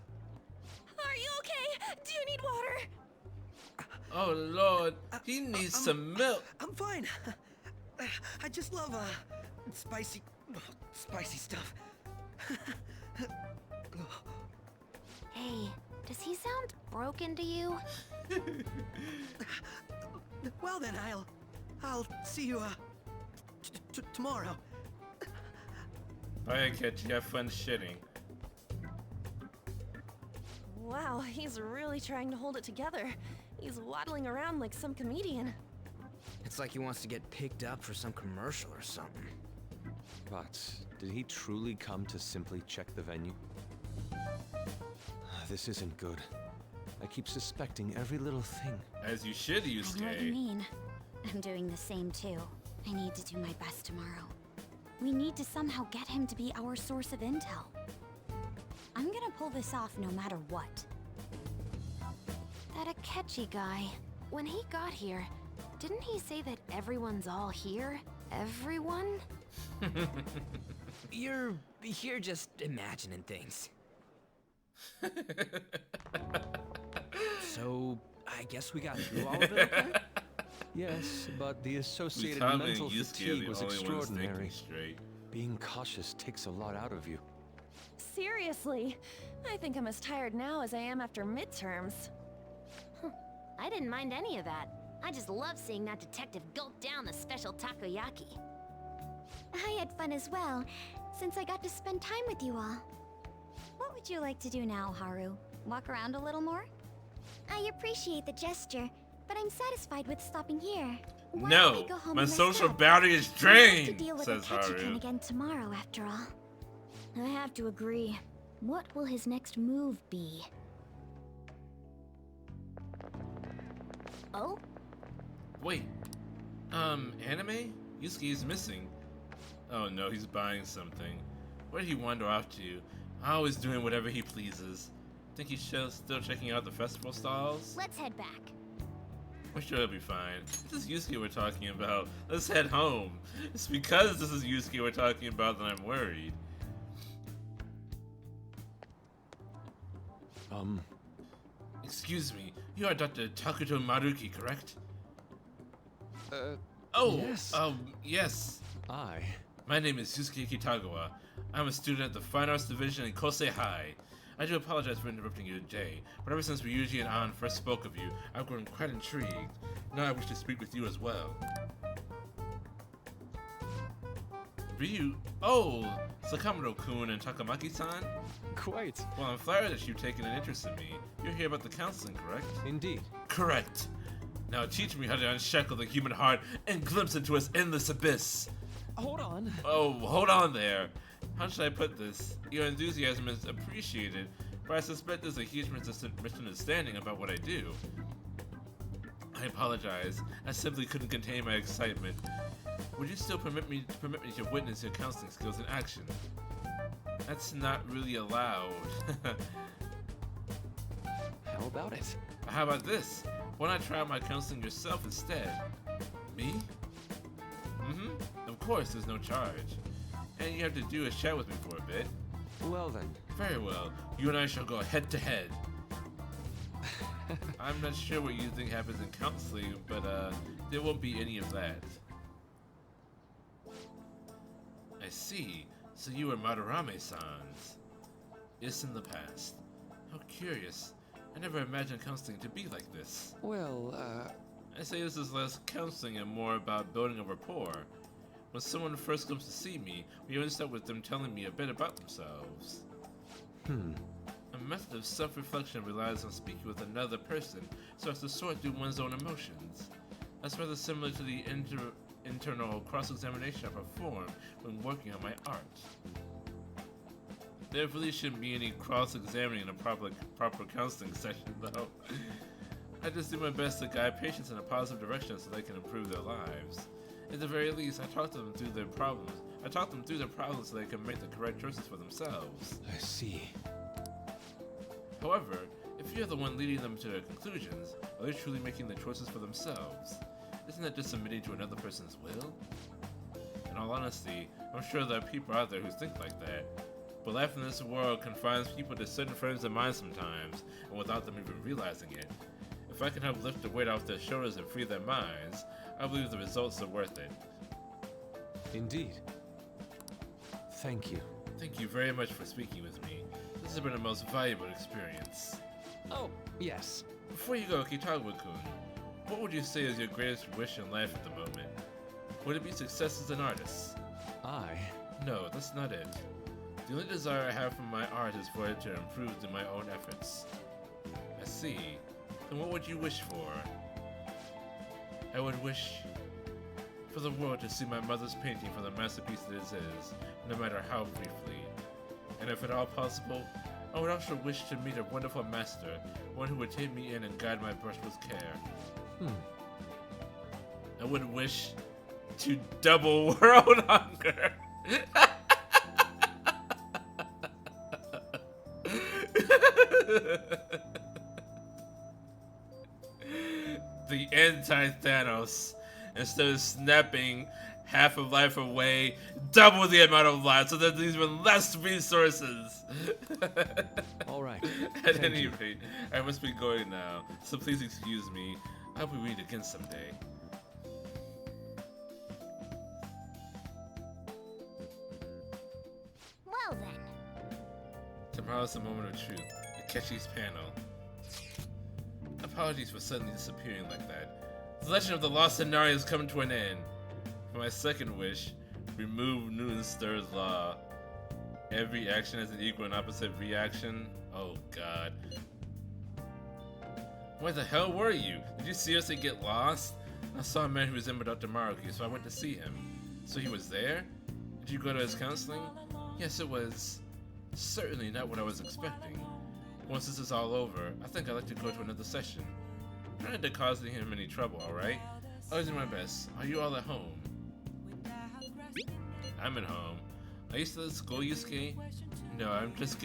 Are you okay? Do you need water? Oh Lord, he needs some milk. I'm fine. I just love spicy stuff. Hey, does he sound broken to you? Well then, I'll see you tomorrow. Bye, Akechi. Have fun shitting. Wow, he's really trying to hold it together. He's waddling around like some comedian. It's like he wants to get picked up for some commercial or something. But did he truly come to simply check the venue? This isn't good. I keep suspecting every little thing. As you should, I know what you Yusuke. mean. I'm doing the same too. I need to do my best tomorrow. We need to somehow get him to be our source of intel. I'm gonna pull this off no matter what. That Akechi guy, when he got here, didn't he say that everyone's all here? Everyone? You're just imagining things. So, I guess we got through all of it, okay? Yes, but the associated Utami and mental Yusuke are fatigue the was only ones thinking extraordinary. straight. Being cautious takes a lot out of you. Seriously, I think I'm as tired now as I am after midterms. I didn't mind any of that. I just love seeing that detective gulp down the special takoyaki. I had fun as well, since I got to spend time with you all. What would you like to do now, Haru? Walk around a little more? I appreciate the gesture, but I'm satisfied with stopping here. Why don't No, we go home my and rest social up? battery is We have to drained, deal with says Akechi-kun Haru. again tomorrow, after all. I have to agree. What will his next move be? Oh? Wait, anime? Yusuke is missing. Oh no, he's buying something. Where did he wander off to? Always doing whatever he pleases. Think he's still checking out the festival stalls? Let's head back. I'm sure he'll be fine. This is Yusuke we're talking about. Let's head home. It's because this is Yusuke we're talking about that I'm worried. Excuse me, you are Dr. Takuto Maruki, correct? Oh, yes. Yes. My name is Yusuke Kitagawa. I'm a student at the Fine Arts Division in Kosei High. I do apologize for interrupting you today, but ever since Ryuji and An first spoke of you, I've grown quite intrigued. Now I wish to speak with you as well. Oh, Sakamoto-kun and Takamaki-san? Quite. Well, I'm flattered that you've taken an interest in me. You're here about the counseling, correct? Indeed. Correct. Now teach me how to unshackle the human heart and glimpse into its endless abyss. Hold on. Oh, hold on there. How should I put this? Your enthusiasm is appreciated, but I suspect there's a huge misunderstanding about what I do. I apologize. I simply couldn't contain my excitement. Would you still permit me to witness your counseling skills in action? That's not really allowed. How about it? How about this? Why not try out my counseling yourself instead? Me? Of course, there's no charge. And you have to do is chat with me for a bit. Well then. Very well. You and I shall go head to head. I'm not sure what you think happens in counseling, but there won't be any of that. I see. So you are Madarame-sans. It's in the past. How curious. I never imagined counseling to be like this. Well, I say this is less counseling and more about building a rapport. When someone first comes to see me, we always start with them telling me a bit about themselves. A method of self-reflection relies on speaking with another person so as to sort through one's own emotions. That's rather similar to the internal cross-examination I performed when working on my art. There really shouldn't be any cross-examining in a proper counseling session, though. I just do my best to guide patients in a positive direction so they can improve their lives. At the very least, I talk them through their problems so they can make the correct choices for themselves. I see. However, if you're the one leading them to their conclusions, are they truly making the choices for themselves? Isn't that just submitting to another person's will? In all honesty, I'm sure there are people out there who think like that, but life in this world confines people to certain frames of mind sometimes, and without them even realizing it. If I can help lift the weight off their shoulders and free their minds, I believe the results are worth it. Indeed. Thank you. Thank you very much for speaking with me. This has been a most valuable experience. Oh, yes. Before you go, Kitagawa-kun, what would you say is your greatest wish in life at the moment? Would it be success as an artist? No, that's not it. The only desire I have for my art is for it to improve through my own efforts. I see. Then what would you wish for? I would wish for the world to see my mother's painting for the masterpiece that it is, no matter how briefly. And if at all possible, I would also wish to meet a wonderful master, one who would take me in and guide my brush with care. I would wish to double world hunger. The anti-Thanos, instead of snapping half of life away, double the amount of life so that there's even less resources. Alright. At any rate, I must be going now, so please excuse me. I hope we meet again someday. Well then. Tomorrow's the moment of truth. Akechi's panel. Apologies for suddenly disappearing like that. The legend of the lost scenario is coming to an end. For my second wish, remove Newton's third law. Every action has an equal and opposite reaction. Oh god. Where the hell were you? Did you seriously get lost? I saw a man who resembled Dr. Maruki, so I went to see him. So he was there? Did you go to his counseling? Yes, it was certainly not what I was expecting. Once this is all over, I think I'd like to go to another session. Try not to cause him any trouble, alright? I'll do my best. Are you all at home? I'm at home. Are you still at school, Yusuke? No, I just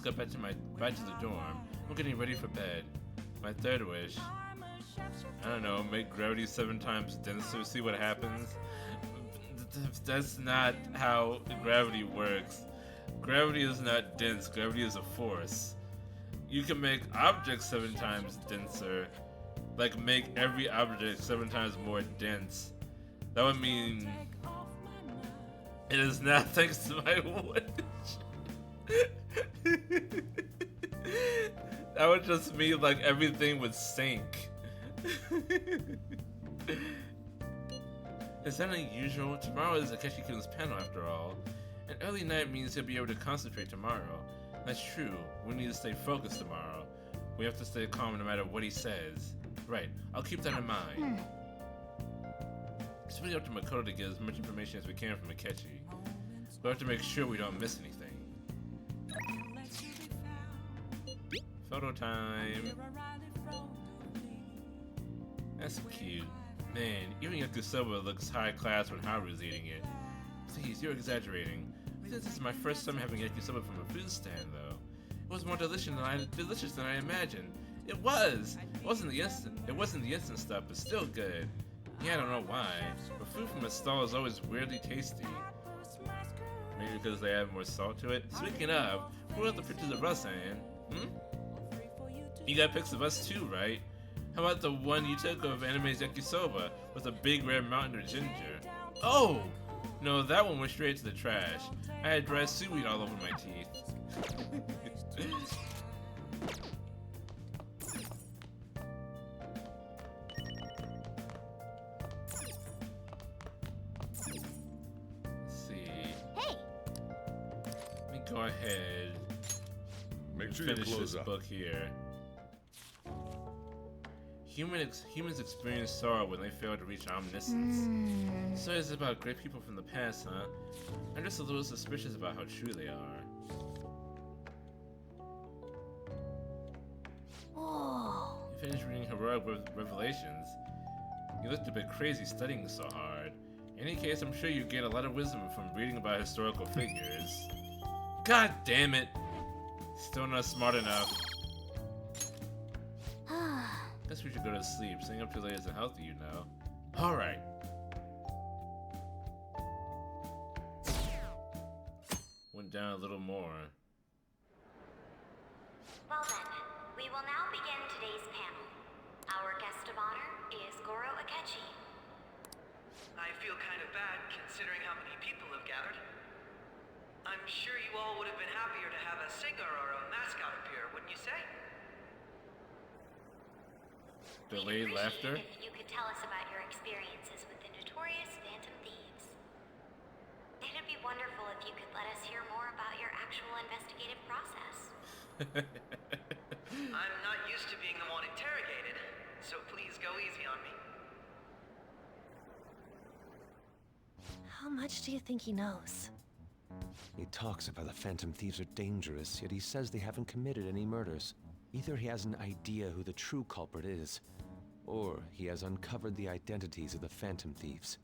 got back to the dorm. I'm getting ready for bed. My third wish. I don't know, make gravity 7 times denser, see what happens. That's not how gravity works. Gravity is not dense, gravity is a force. You can make objects 7 times denser, like make every object 7 times more dense. That would mean it is not thanks to my wish. That would just mean like everything would sink. Is that unusual? Tomorrow is Akechi-kun's panel after all. An early night means he'll be able to concentrate tomorrow. That's true. We need to stay focused tomorrow. We have to stay calm no matter what he says. Right, I'll keep that in mind. It's really up to Makoto to get as much information as we can from Akechi. We'll have to make sure we don't miss anything. Photo time. That's cute. Man, even Yakusoba looks high class when Haru's eating it. Please, you're exaggerating. This is my first time having yakisoba from a food stand, though. It was more delicious than I imagined. It was! It wasn't the instant stuff, but still good. Yeah, I don't know why, but food from a stall is always weirdly tasty. Maybe because they add more salt to it? Speaking of, who got the pictures of us, Anne? You got pics of us too, right? How about the one you took of Anime's yakisoba with a big red mountain of ginger? Oh! No, that one went straight to the trash. I had dry seaweed all over my teeth. Let's see. Hey! Let me go ahead. Make sure you finish close this up. book here. Humans experience sorrow when they fail to reach omniscience. So it's about great people from the past, huh? I'm just a little suspicious about how true they are. Whoa. You finished reading Heroic Revelations. You looked a bit crazy studying so hard. In any case, I'm sure you gain a lot of wisdom from reading about historical figures. God damn it! Still not smart enough. Guess we should go to sleep. Staying up too late isn't healthy, you know. Alright. Went down a little more. Well then, we will now begin today's panel. Our guest of honor is Goro Akechi. I feel kind of bad considering how many people have gathered. I'm sure you all would have been happier to have a singer or a mascot appear, wouldn't you say? Delayed laughter. If you could tell us about your experiences with the notorious Phantom Thieves. It'd be wonderful if you could let us hear more about your actual investigative process. I'm not used to being the one interrogated, so please go easy on me. How much do you think he knows? He talks about the Phantom Thieves are dangerous, yet he says they haven't committed any murders. Either he has an idea who the true culprit is, or he has uncovered the identities of the Phantom Thieves.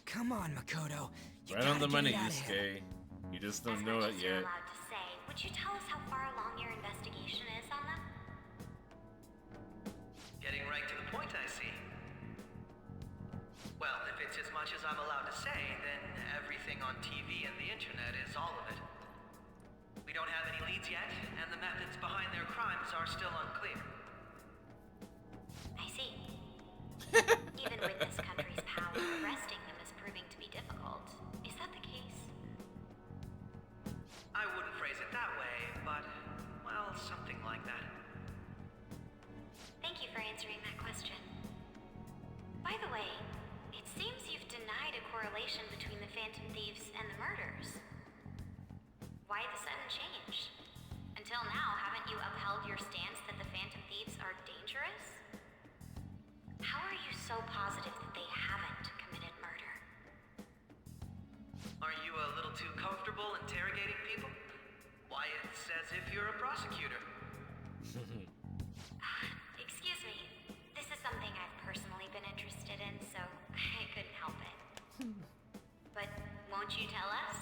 Come on, Makoto. Right on the money, Yusuke. You just don't know it yet. Allowed to say, would you tell us how far along your investigation is on them? Getting right to the point, I see. Well, if it's as much as I'm allowed to say, then everything on TV and the internet is all of it. We don't have any leads yet, and the methods behind their crimes are still unclear. I see. Even with this country's power, arresting them is proving to be difficult. Is that the case? I wouldn't phrase it that way, but, well, something like that. Thank you for answering that question. By the way, it seems you've denied a correlation between the Phantom Thieves and the murders. Why the sudden change? Until now, haven't you upheld your stance that the Phantom Thieves are dangerous? How are you so positive that they haven't committed murder? Aren't you a little too comfortable interrogating people? Why, it's as if you're a prosecutor. Excuse me. This is something I've personally been interested in, so I couldn't help it. But won't you tell us?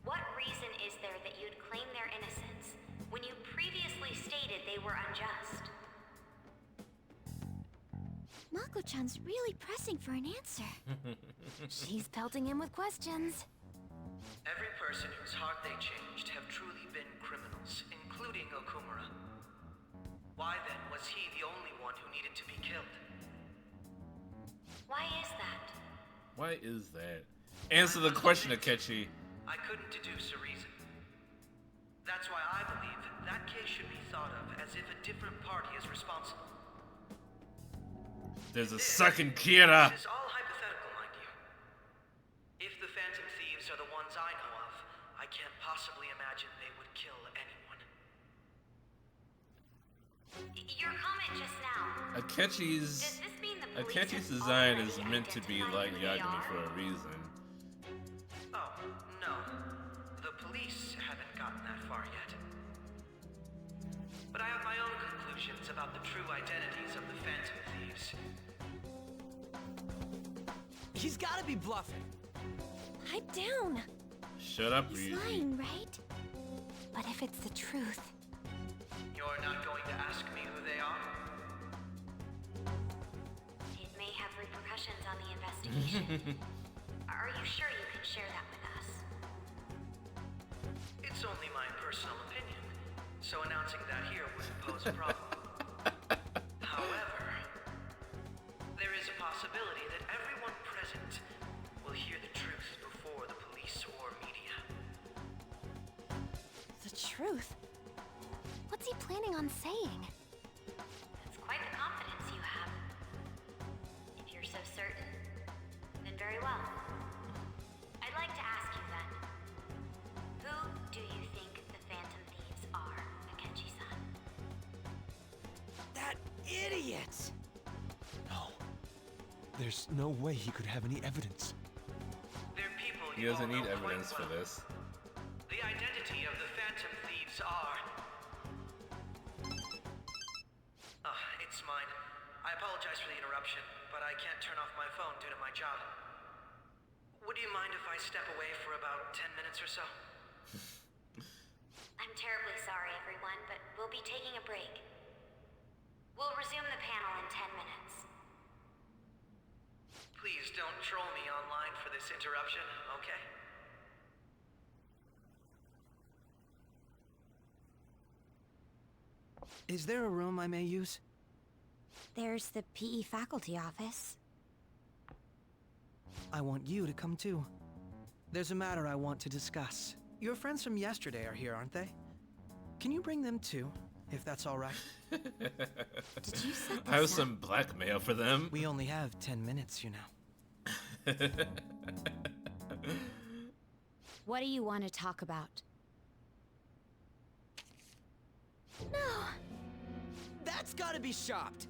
What reason is there that you'd claim their innocence when you previously stated they were unjust? Mako-chan's really pressing for an answer. She's pelting him with questions. Every person whose heart they changed have truly been criminals, including Okumura. Why then was he the only one who needed to be killed? Why is that? Why is that? Answer the question, Akechi. I couldn't deduce a reason. That's why I believe that case should be thought of as if a different party is responsible. There's a second Kira. This is all hypothetical, mind you. If the Phantom Thieves are the ones I know of, I can't possibly imagine they would kill anyone. Your comment just now. Akechi's Does this mean the police Akechi's have design already is meant to be like identified who they Yagami are? for a reason. Oh, no. The police haven't gotten that far yet. But I have my own conclusions about the true identities of the Phantom Thieves. He's gotta be bluffing. Pipe down. Shut up, He's Ryuji. lying, right? But if it's the truth, You're not going to ask me who they are? It may have repercussions on the investigation. Are you sure you can share that with us? It's only my personal opinion, so announcing that here wouldn't pose a problem. However, there is a possibility that everyone present will hear the truth before the police or media. the truth. What's he planning on saying? That's quite the confidence you have. If you're so certain, then very well. I'd like to ask you then, who do you think the Phantom Thieves are, Akechi-san? That There's no way he could have any evidence. They're people He you doesn't all need know quite evidence for well. this. The identity of the Phantom Thieves are... it's mine. I apologize for the interruption, but I can't turn off my phone due to my job. Would you mind if I step away for about 10 minutes or so? I'm terribly sorry, everyone, but we'll be taking a break. We'll resume the panel in 10 minutes. Please don't troll me online for this interruption, okay? Is there a room I may use? There's the PE faculty office. I want you to come too. There's a matter I want to discuss. Your friends from yesterday are here, aren't they? Can you bring them too, if that's all right? Did you set I have this up? some blackmail for them. We only have 10 minutes, you know. What do you want to talk about? No! That's gotta be shopped!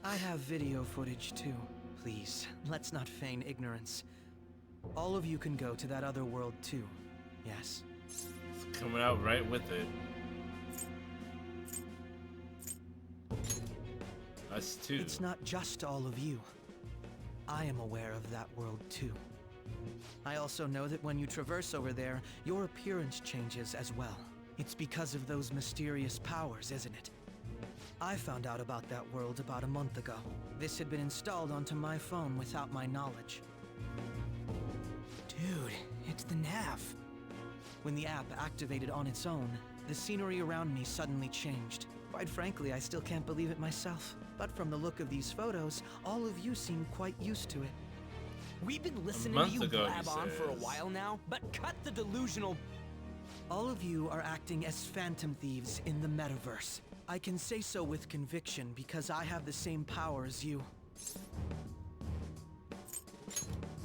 I have video footage too. Please, let's not feign ignorance. All of you can go to that other world too, yes? It's coming out right with it. Us too. It's not just all of you. I am aware of that world too. I also know that when you traverse over there, your appearance changes as well. It's because of those mysterious powers, isn't it? I found out about that world about a month ago. This had been installed onto my phone without my knowledge. Dude, it's the nav. When the app activated on its own, the scenery around me suddenly changed. Quite frankly, I still can't believe it myself. But from the look of these photos, all of you seem quite used to it. We've been listening to month you ago, blab he on for a says. while now, but cut the delusional... All of you are acting as phantom thieves in the metaverse. I can say so with conviction because I have the same power as you.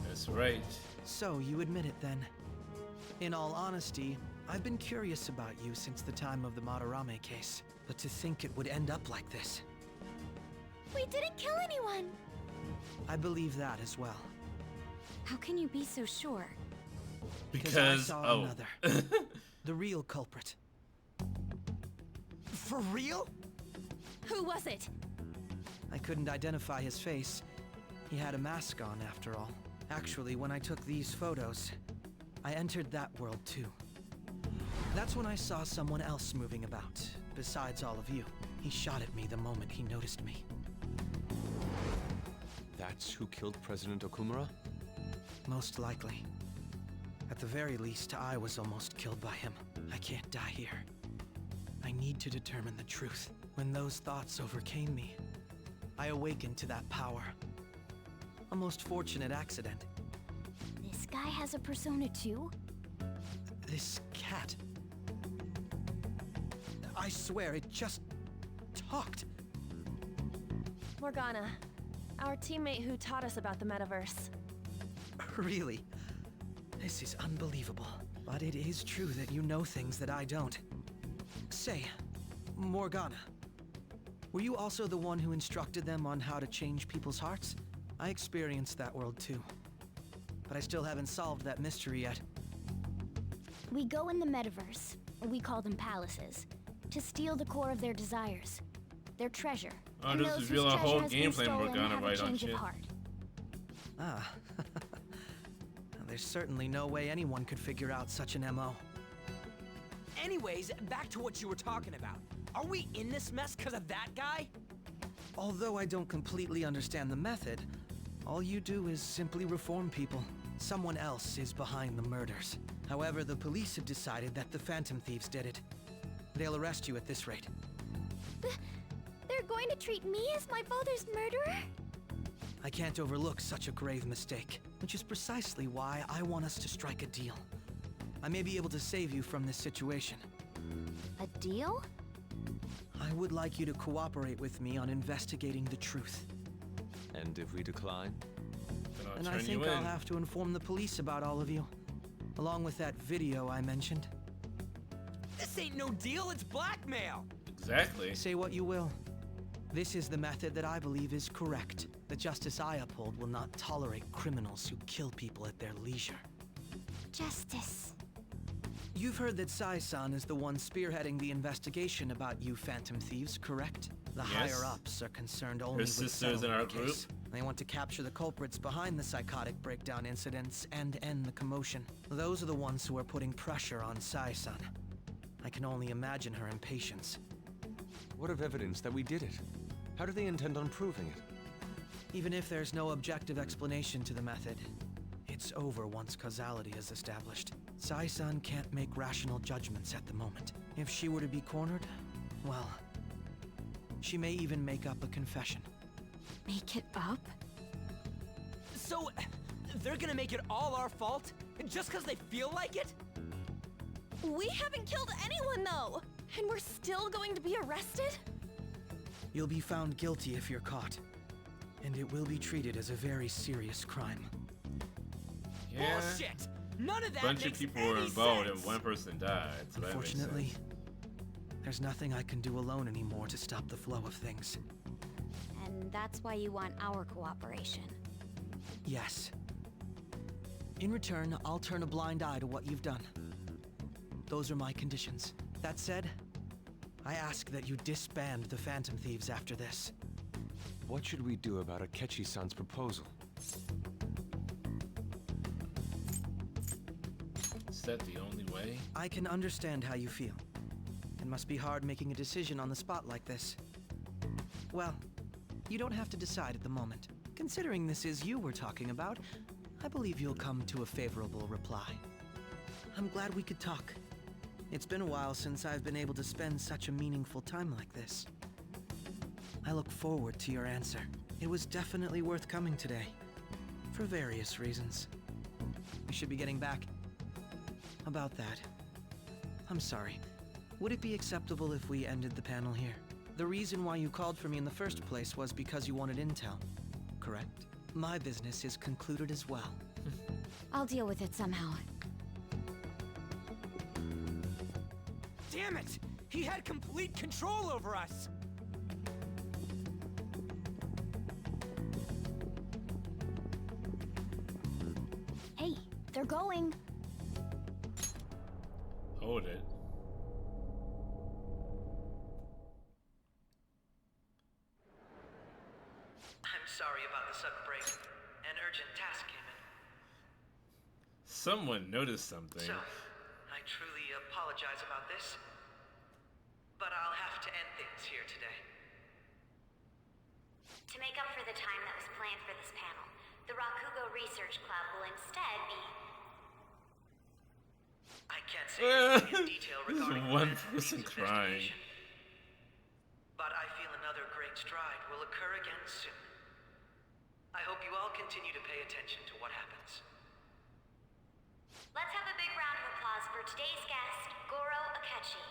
That's right. So you admit it then. In all honesty, I've been curious about you since the time of the Madarame case. But to think it would end up like this. We didn't kill anyone! I believe that as well. How can you be so sure? Because I Because saw another. The real culprit. For real? Who was it? I couldn't identify his face. He had a mask on, after all. Actually, when I took these photos, I entered that world too. That's when I saw someone else moving about, besides all of you. He shot at me the moment he noticed me. That's who killed President Okumura? Most likely. At the very least, I was almost killed by him. I can't die here. I need to determine the truth. When those thoughts overcame me, I awakened to that power. A most fortunate accident. This guy has a persona too? This cat. I swear, it just talked. Morgana, our teammate who taught us about the metaverse. Really? This is unbelievable. But it is true that you know things that I don't. Say, Morgana, were you also the one who instructed them on how to change people's hearts? I experienced that world too. But I still haven't solved that mystery yet. We go in the metaverse, we call them palaces, to steal the core of their desires, their treasure. Oh, and this those reveal whose a whole treasure has been gameplay stolen Morgana have a right on change of shit. heart. Ah. There's certainly no way anyone could figure out such an MO. Anyways, back to what you were talking about. Are we in this mess because of that guy? Although I don't completely understand the method, all you do is simply reform people. Someone else is behind the murders. However, the police have decided that the Phantom Thieves did it. They'll arrest you at this rate. They're going to treat me as my father's murderer? I can't overlook such a grave mistake, which is precisely why I want us to strike a deal. I may be able to save you from this situation. A deal? I would like you to cooperate with me on investigating the truth. And if we decline? And I think I'll have to inform the police about all of you. Along with that video I mentioned. This ain't no deal, it's blackmail! Exactly. Say what you will. This is the method that I believe is correct. The justice I uphold will not tolerate criminals who kill people at their leisure. Justice. You've heard that Sai-san is the one spearheading the investigation about you Phantom Thieves, correct? The Yes. higher-ups are concerned only Her with sisters in settling our the group. case. They want to capture the culprits behind the psychotic breakdown incidents and end the commotion. Those are the ones who are putting pressure on Sai-san. I can only imagine her impatience. What of evidence that we did it? How do they intend on proving it? Even if there's no objective explanation to the method, it's over once causality is established. Sai-san can't make rational judgments at the moment. If she were to be cornered, well, she may even make up a confession. Make it up? So, they're gonna make it all our fault? Just because they feel like it? We haven't killed anyone, though! And we're still going to be arrested? You'll be found guilty if you're caught, and it will be treated as a very serious crime. Yeah. Bullshit! None of that Bunch of makes people were any involved sense. and one person died. So that makes Unfortunately, sense. there's nothing I can do alone anymore to stop the flow of things. And that's why you want our cooperation. Yes. In return, I'll turn a blind eye to what you've done. Those are my conditions. That said, I ask that you disband the Phantom Thieves after this. What should we do about Akechi-san's proposal? Is that the only way? I can understand how you feel. It must be hard making a decision on the spot like this. Well, you don't have to decide at the moment. Considering this is you we're talking about, I believe you'll come to a favorable reply. I'm glad we could talk. It's been a while since I've been able to spend such a meaningful time like this. I look forward to your answer. It was definitely worth coming today, for various reasons. We should be getting back. About that, I'm sorry. Would it be acceptable if we ended the panel here? The reason why you called for me in the first place was because you wanted intel, correct? My business is concluded as well. I'll deal with it somehow. Damn it! He had complete control over us! Hey, they're going. Hold it. I'm sorry about the sudden break. An urgent task came in. Someone noticed something. So, I truly apologize about this. But I'll have to end things here today. To make up for the time that was planned for this panel, the Rakugo Research Club will instead be... I can't say anything in detail regarding There's one the person crying. investigation. But I feel another great stride will occur again soon. I hope you all continue to pay attention to what happens. Let's have a big round of applause for today's guest, Goro Akechi.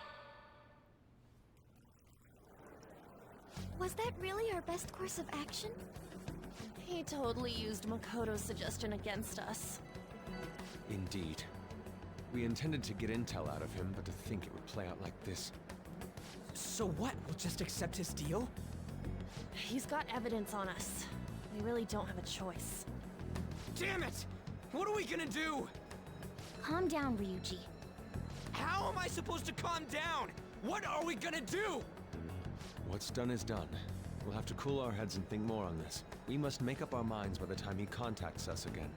Was that really our best course of action? He totally used Makoto's suggestion against us. Indeed. We intended to get intel out of him, but to think it would play out like this. So what? We'll just accept his deal? He's got evidence on us. We really don't have a choice. Damn it! What are we gonna do? Calm down, Ryuji. How am I supposed to calm down? What are we gonna do? What's done is done. We'll have to cool our heads and think more on this. We must make up our minds by the time he contacts us again.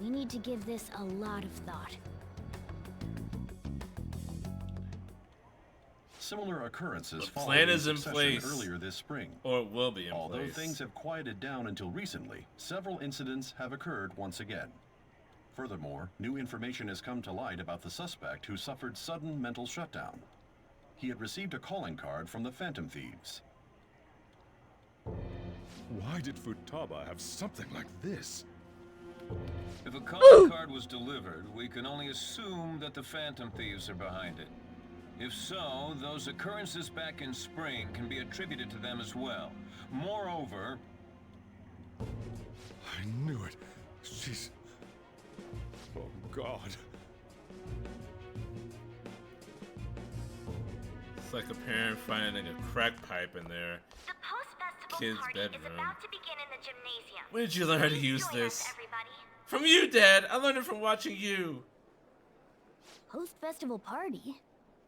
We need to give this a lot of thought. Similar occurrences The followed plan in is in succession place. earlier this spring. Or it will be in Although place. things have quieted down until recently, several incidents have occurred once again. Furthermore, new information has come to light about the suspect who suffered sudden mental shutdown. He had received a calling card from the Phantom Thieves. Why did Futaba have something like this? If a calling card was delivered, we can only assume that the Phantom Thieves are behind it. If so, those occurrences back in spring can be attributed to them as well. Moreover... I knew it. She's... Oh, God. It's like a parent finding a crack pipe in their The post-festival kid's party bedroom. is about to begin in the gymnasium. When did you learn how to Please use join this? us, everybody. From you, Dad! I learned it from watching you! Post-festival party?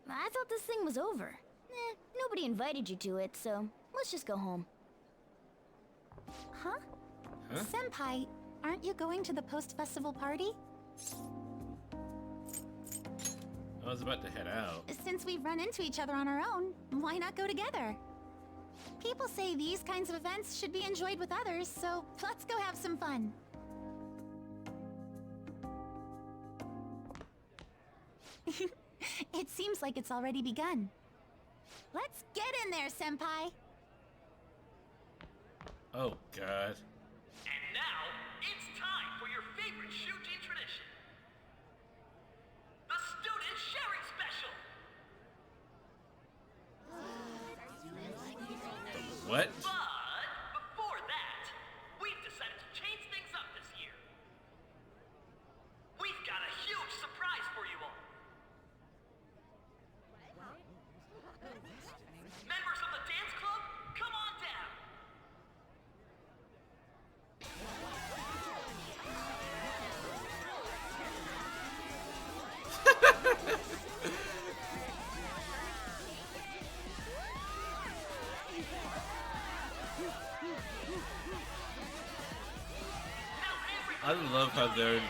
I thought this thing was over. Nobody invited you to it, so let's just go home. Huh? Huh? Senpai, aren't you going to the post-festival party? I was about to head out. Since we've run into each other on our own, why not go together? People say these kinds of events should be enjoyed with others, so let's go have some fun. It seems like it's already begun. Let's get in there, Senpai! Oh, God. And now, it's time for your favorite Shuji tradition. The Student Sharing Special! What? But before that, we've decided to change things up this year. We've got a huge surprise for you all. Members of the dance club, come on down. I love how they're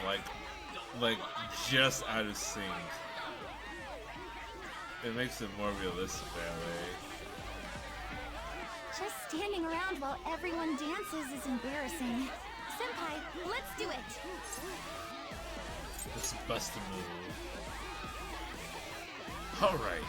like just out of sync. It makes it more realistic that way. Just standing around while everyone dances is embarrassing. Senpai, let's do it! Let's bust a move. Alright.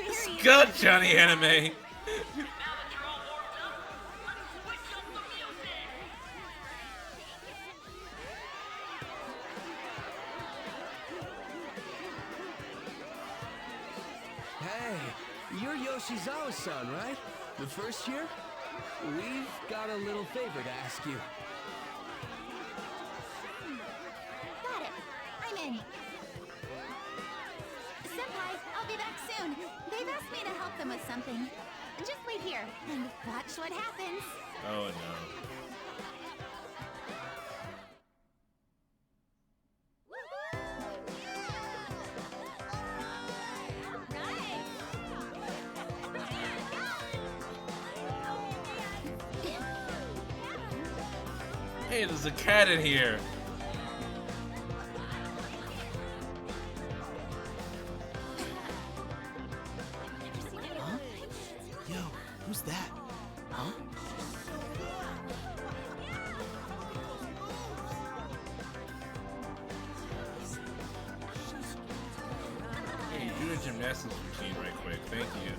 It's good, Johnny Anime. Hey, you're Yoshizawa-san, right? The first year? We've got a little favor to ask you. Got it. I'm in. Senpai, I'll be back soon. They've asked me to help them with something. Just wait here and watch what happens. Oh no. Hey, there's a cat in here. Huh? Yo, who's that? Huh? Hey, do a gymnastics routine right quick. Thank you.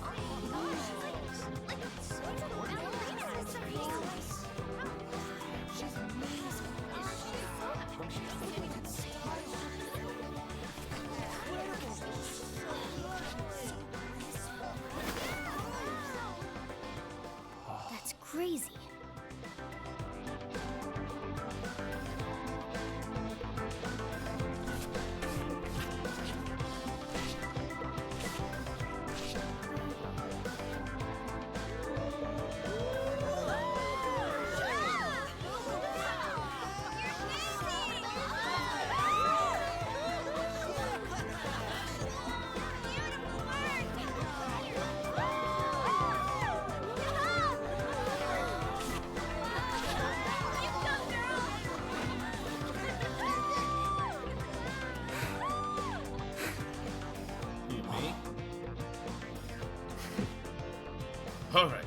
That's crazy. Me? Alright.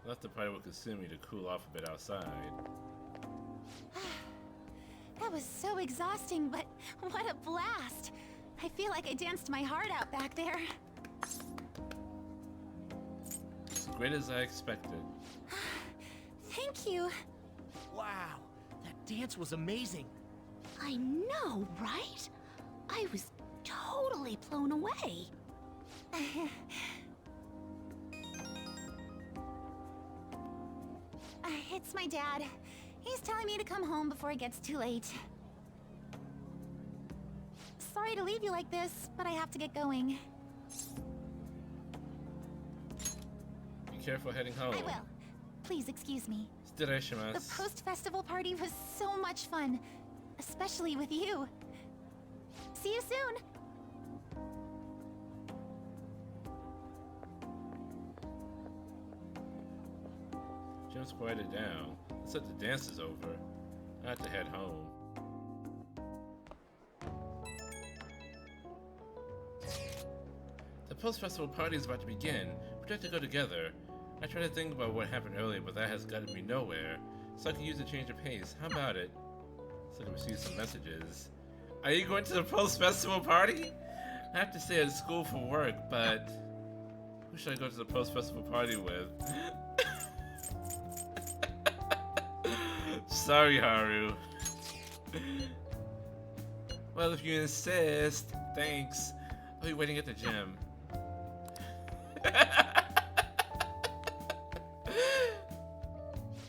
Left the party with Kasumi to cool off a bit outside. That was so exhausting, but what a blast! I feel like I danced my heart out back there. As great as I expected. Thank you. Wow, that dance was amazing. I know, right? I was totally blown away. It's my dad. He's telling me to come home before it gets too late. Sorry to leave you like this, but I have to get going. Be careful heading home. I will. Please excuse me. The Itadakimasu. post-festival party was so much fun. Especially with you. See you soon! Jim's quieted down. Looks like the dance is over. I have to head home. The post-festival party is about to begin. We have to go together. I try to think about what happened earlier, but that has gotten me nowhere. So I can use a change of pace. How about it? So I can receive some messages. Are you going to the post-festival party? I have to stay at school for work, but who should I go to the post-festival party with? Sorry, Haru. Well, if you insist, thanks. I'll be waiting at the gym.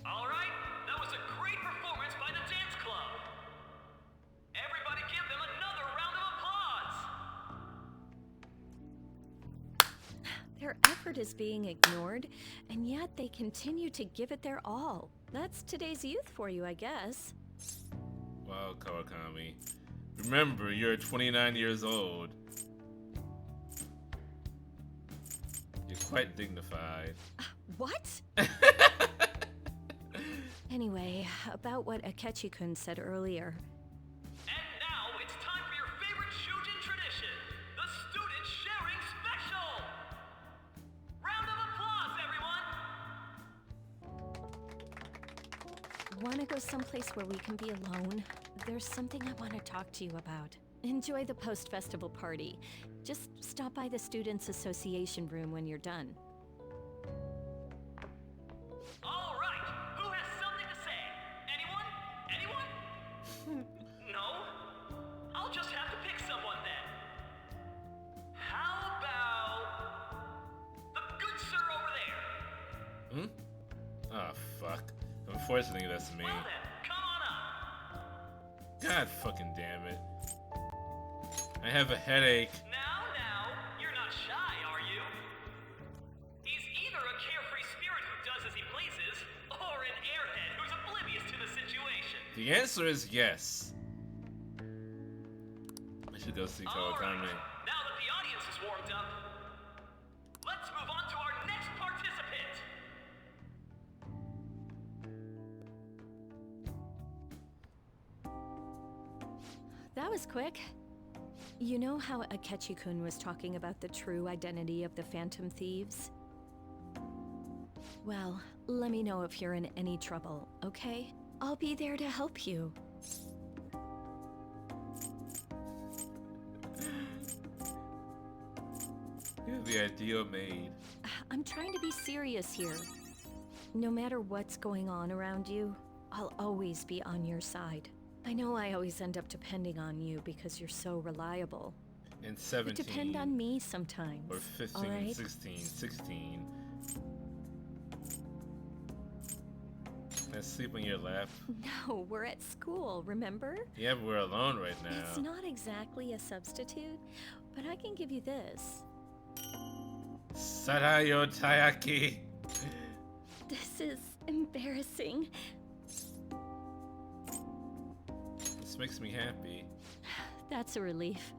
Alright, that was a great performance by the dance club. Everybody give them another round of applause. Their effort is being ignored, and yet they continue to give it their all. That's today's youth for you, I guess. Wow, Kawakami. Remember, you're 29 years old. You're quite dignified. What? Anyway, about what Akechi-kun said earlier. And now it's time for your favorite Shujin tradition, the student sharing special. Round of applause, everyone. Wanna go someplace where we can be alone? There's something I want to talk to you about. Enjoy the post-festival party. Just stop by the Students' Association room when you're done. All right, who has something to say? Anyone? Anyone? No? I'll just have to pick someone then. How about the good sir over there? Hmm? Ah, fuck. Unfortunately, that's me. Well then, come on up. God fucking damn it. I have a headache. Now, you're not shy, are you? He's either a carefree spirit who does as he pleases, or an airhead who's oblivious to the situation. The answer is yes. I should go see Kawakami. Now that the audience is warmed up, let's move on to our next participant. That was quick. You know how Akechi-kun was talking about the true identity of the Phantom Thieves? Well, let me know if you're in any trouble, okay? I'll be there to help you. You have the ideal maid. I'm trying to be serious here. No matter what's going on around you, I'll always be on your side. I know I always end up depending on you because you're so reliable. And 17. But depend on me sometimes. Or 15, all right? 16. Can I sleep on your lap? No, we're at school, remember? Yeah, but we're alone right now. It's not exactly a substitute, but I can give you this. Sarayo Tayaki. This is embarrassing. This makes me happy. That's a relief.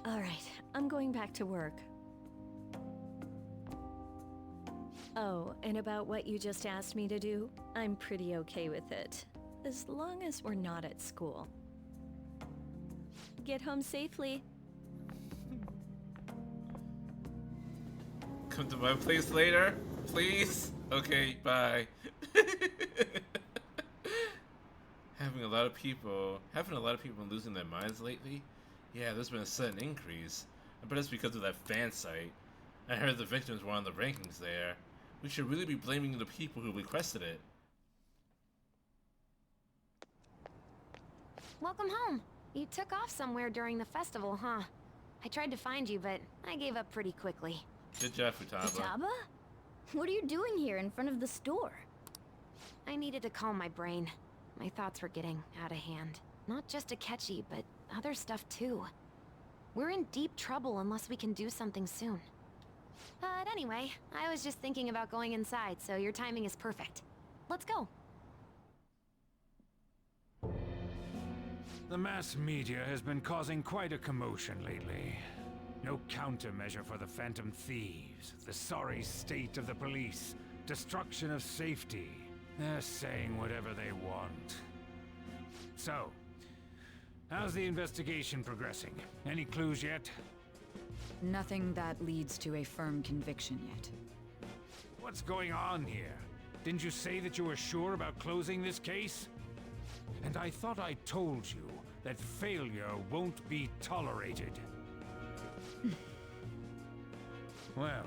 All right, I'm going back to work. Oh, and about what you just asked me to do, I'm pretty okay with it. As long as we're not at school. Get home safely. Come to my place later, please? Okay, bye. Having a lot of people losing their minds lately? Yeah, there's been a sudden increase. I bet it's because of that fan site. I heard the victims were on the rankings there. We should really be blaming the people who requested it. welcome home. You took off somewhere during the festival, huh? I tried to find you, but I gave up pretty quickly. Good job, Futaba. Futaba? What are you doing here in front of the store? I needed to calm my brain. My thoughts were getting out of hand. Not just Akechi, but other stuff too. We're in deep trouble unless we can do something soon. But anyway, I was just thinking about going inside, so your timing is perfect. Let's go. The mass media has been causing quite a commotion lately. No countermeasure for the Phantom Thieves, the sorry state of the police, destruction of safety. They're saying whatever they want. So, how's the investigation progressing? Any clues yet? Nothing that leads to a firm conviction yet. What's going on here? Didn't you say that you were sure about closing this case? And I thought I told you that failure won't be tolerated. Well,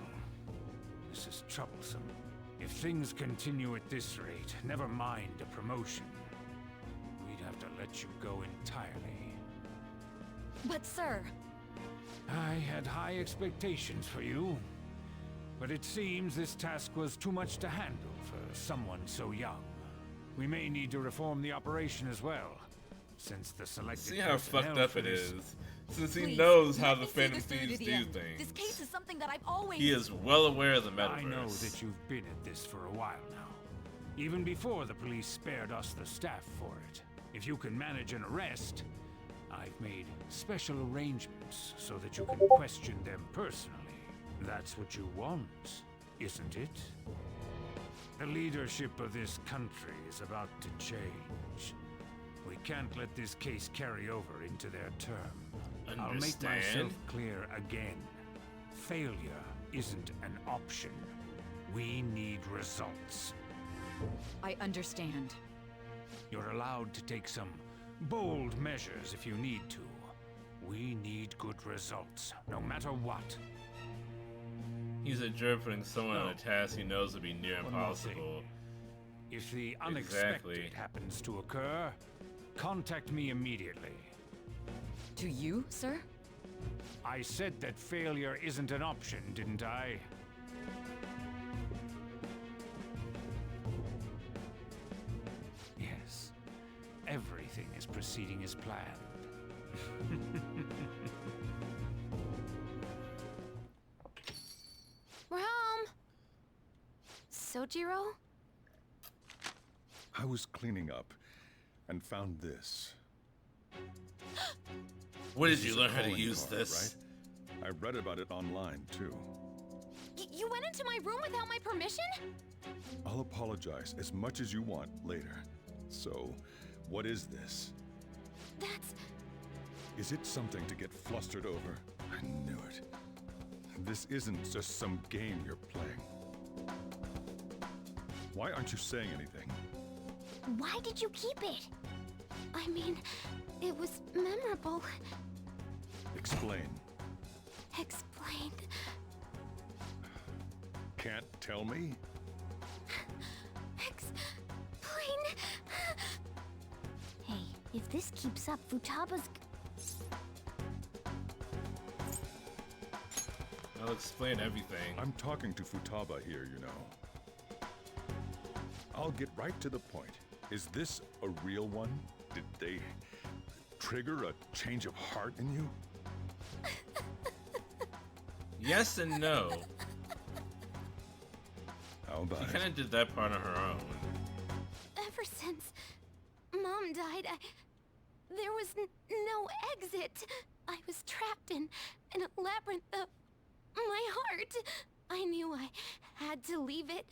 this is troublesome. If things continue at this rate, never mind a promotion. We'd have to let you go entirely. But sir... I had high expectations for you. But it seems this task was too much to handle for someone so young. We may need to reform the operation as well, since the selected See how fucked up it is. Since he Please, knows how let the me see Phantom this through to Thieves the do end. things. This case is something that I've always... He is well aware of the metaverse. I know that you've been at this for a while now. Even before the police spared us the staff for it. If you can manage an arrest, I've made special arrangements so that you can question them personally. That's what you want, isn't it? The leadership of this country is about to change. We can't let this case carry over into their term. I'll make myself clear again. Failure isn't an option. We need results. I understand. You're allowed to take some bold measures if you need to. We need good results, no matter what. He's a jerk putting someone on a task he knows will be near impossible. If the unexpected happens to occur, contact me immediately. To you, sir? I said that failure isn't an option, didn't I? Yes. Everything is proceeding as planned. We're home! Sojiro? I was cleaning up and found this. Where did This you is a learn how to calling use card, this? Right? I read about it online, too. You went into my room without my permission? I'll apologize as much as you want later. So, what is this? That's... Is it something to get flustered over? I knew it. This isn't just some game you're playing. Why aren't you saying anything? Why did you keep it? I mean, it was memorable. Explain. Explain. Can't tell me? Explain. Hey, if this keeps up, Futaba's... I'll explain everything. I'm talking to Futaba here, you know. I'll get right to the point. Is this a real one? Did they trigger a change of heart in you? Yes and no. How about She kind of did that part on her own. Ever since Mom died, there was no exit. I was trapped in a labyrinth of my heart. I knew I had to leave it,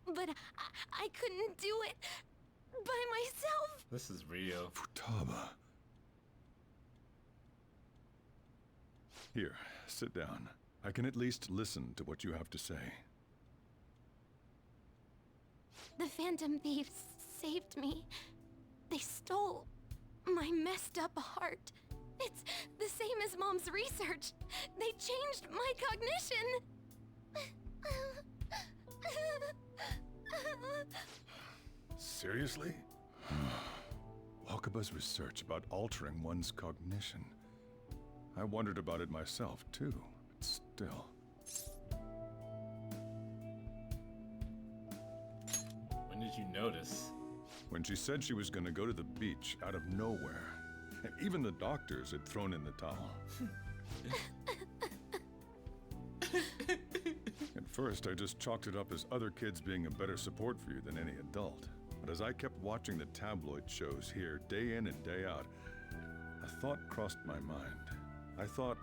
but I couldn't do it by myself. This is real. Futaba. Here, sit down. I can at least listen to what you have to say. The Phantom Thieves saved me. They stole my messed up heart. It's the same as Mom's research. They changed my cognition. Seriously? Welcome Wakaba's research about altering one's cognition. I wondered about it myself, too, but still. When did you notice? When she said she was going to go to the beach out of nowhere. And even the doctors had thrown in the towel. At first, I just chalked it up as other kids being a better support for you than any adult. But as I kept watching the tabloid shows here, day in and day out, a thought crossed my mind. I thought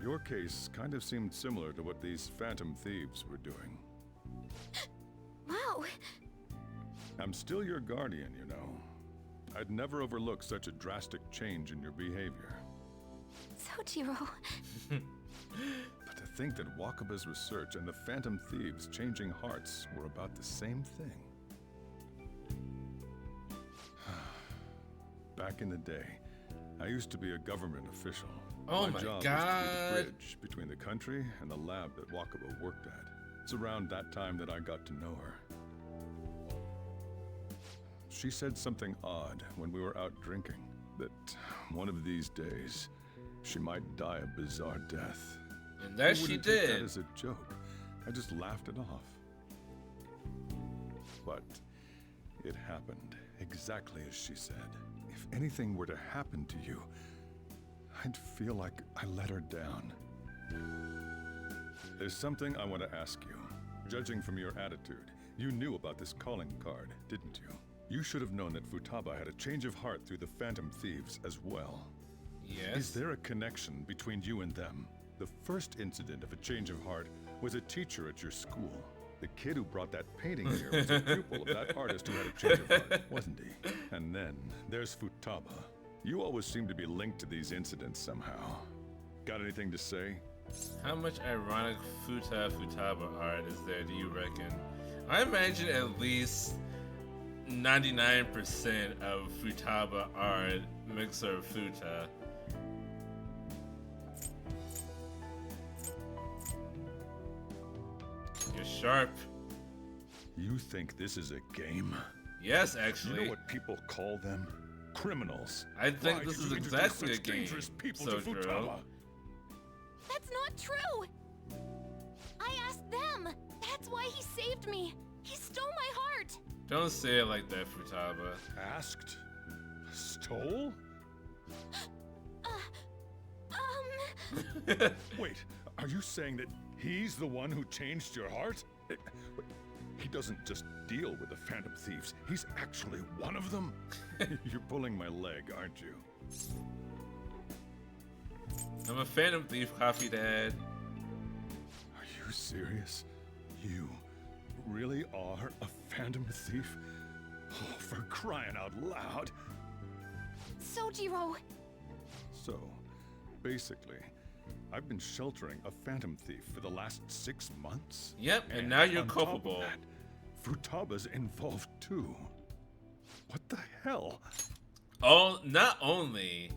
your case kind of seemed similar to what these phantom thieves were doing. Wow. I'm still your guardian, you know. I'd never overlook such a drastic change in your behavior. Sojiro. But to think that Wakaba's research and the phantom thieves changing hearts were about the same thing. Back in the day, I used to be a government official. Oh my job God. was to be the bridge between the country and the lab that Wakaba worked at. It's around that time that I got to know her. She said something odd when we were out drinking, that one of these days, she might die a bizarre death. And that I she wouldn't take did. that as a joke. I just laughed it off. But it happened exactly as she said. If anything were to happen to you, I'd feel like I let her down. There's something I want to ask you. Judging from your attitude, you knew about this calling card, didn't you? You should have known that Futaba had a change of heart through the Phantom Thieves as well. Yes. Is there a connection between you and them? The first incident of a change of heart was a teacher at your school. The kid who brought that painting here was a pupil of that artist who had a change of heart, wasn't he? And then there's Futaba. You always seem to be linked to these incidents somehow. Got anything to say? How much ironic Futaba art is there, do you reckon? I imagine at least 99% of Futaba art mixer Futa. You're sharp. You think this is a game? Yes, actually. You know what people call them? Criminals. I think Why this did is you exactly a introduce such game, dangerous people to Sojiro. Futaba? That's not true! I asked them! That's why he saved me! He stole my heart! Don't say it like that, Futaba. Asked? Stole? Wait, are you saying that he's the one who changed your heart? He doesn't just deal with the Phantom Thieves. He's actually one of them? You're pulling my leg, aren't you? I'm a Phantom Thief, Coffee Dad. Are you serious? You really are a Phantom Thief? Oh, for crying out loud! Sojiro! So, basically, I've been sheltering a Phantom Thief for the last 6 months? Yep, and now you're on top of culpable. that, Futaba's involved too. What the hell? Oh, not only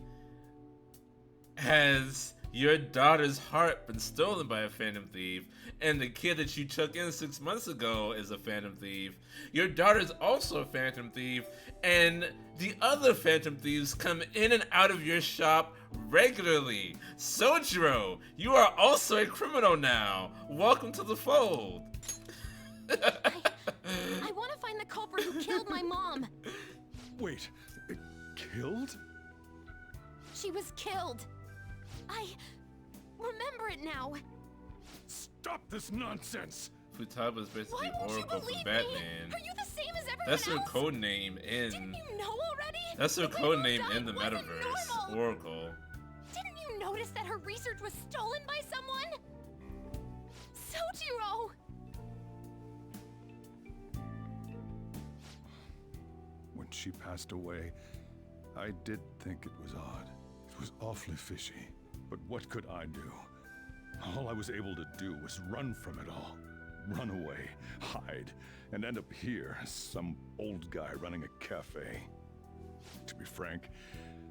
has your daughter's heart been stolen by a Phantom Thief, and the kid that you took in 6 months ago is a Phantom Thief, your daughter's also a Phantom Thief, and the other Phantom Thieves come in and out of your shop regularly. Sojiro, you are also a criminal now. Welcome to the fold. I want to find the culprit who killed my mom! Wait, killed? She was killed! I remember it now! Stop this nonsense! Futaba's basically Why won't you Oracle from believe Batman. me? Are you the same as everyone That's her else? code name in. Didn't you know already? That's her The way code Mom name died in the wasn't metaverse. normal. Oracle. Didn't you notice that her research was stolen by someone? Sojiro! When she passed away, I did think it was odd. It was awfully fishy. But what could I do? All I was able to do was run from it all. Run away, hide, and end up here as some old guy running a cafe. To be frank,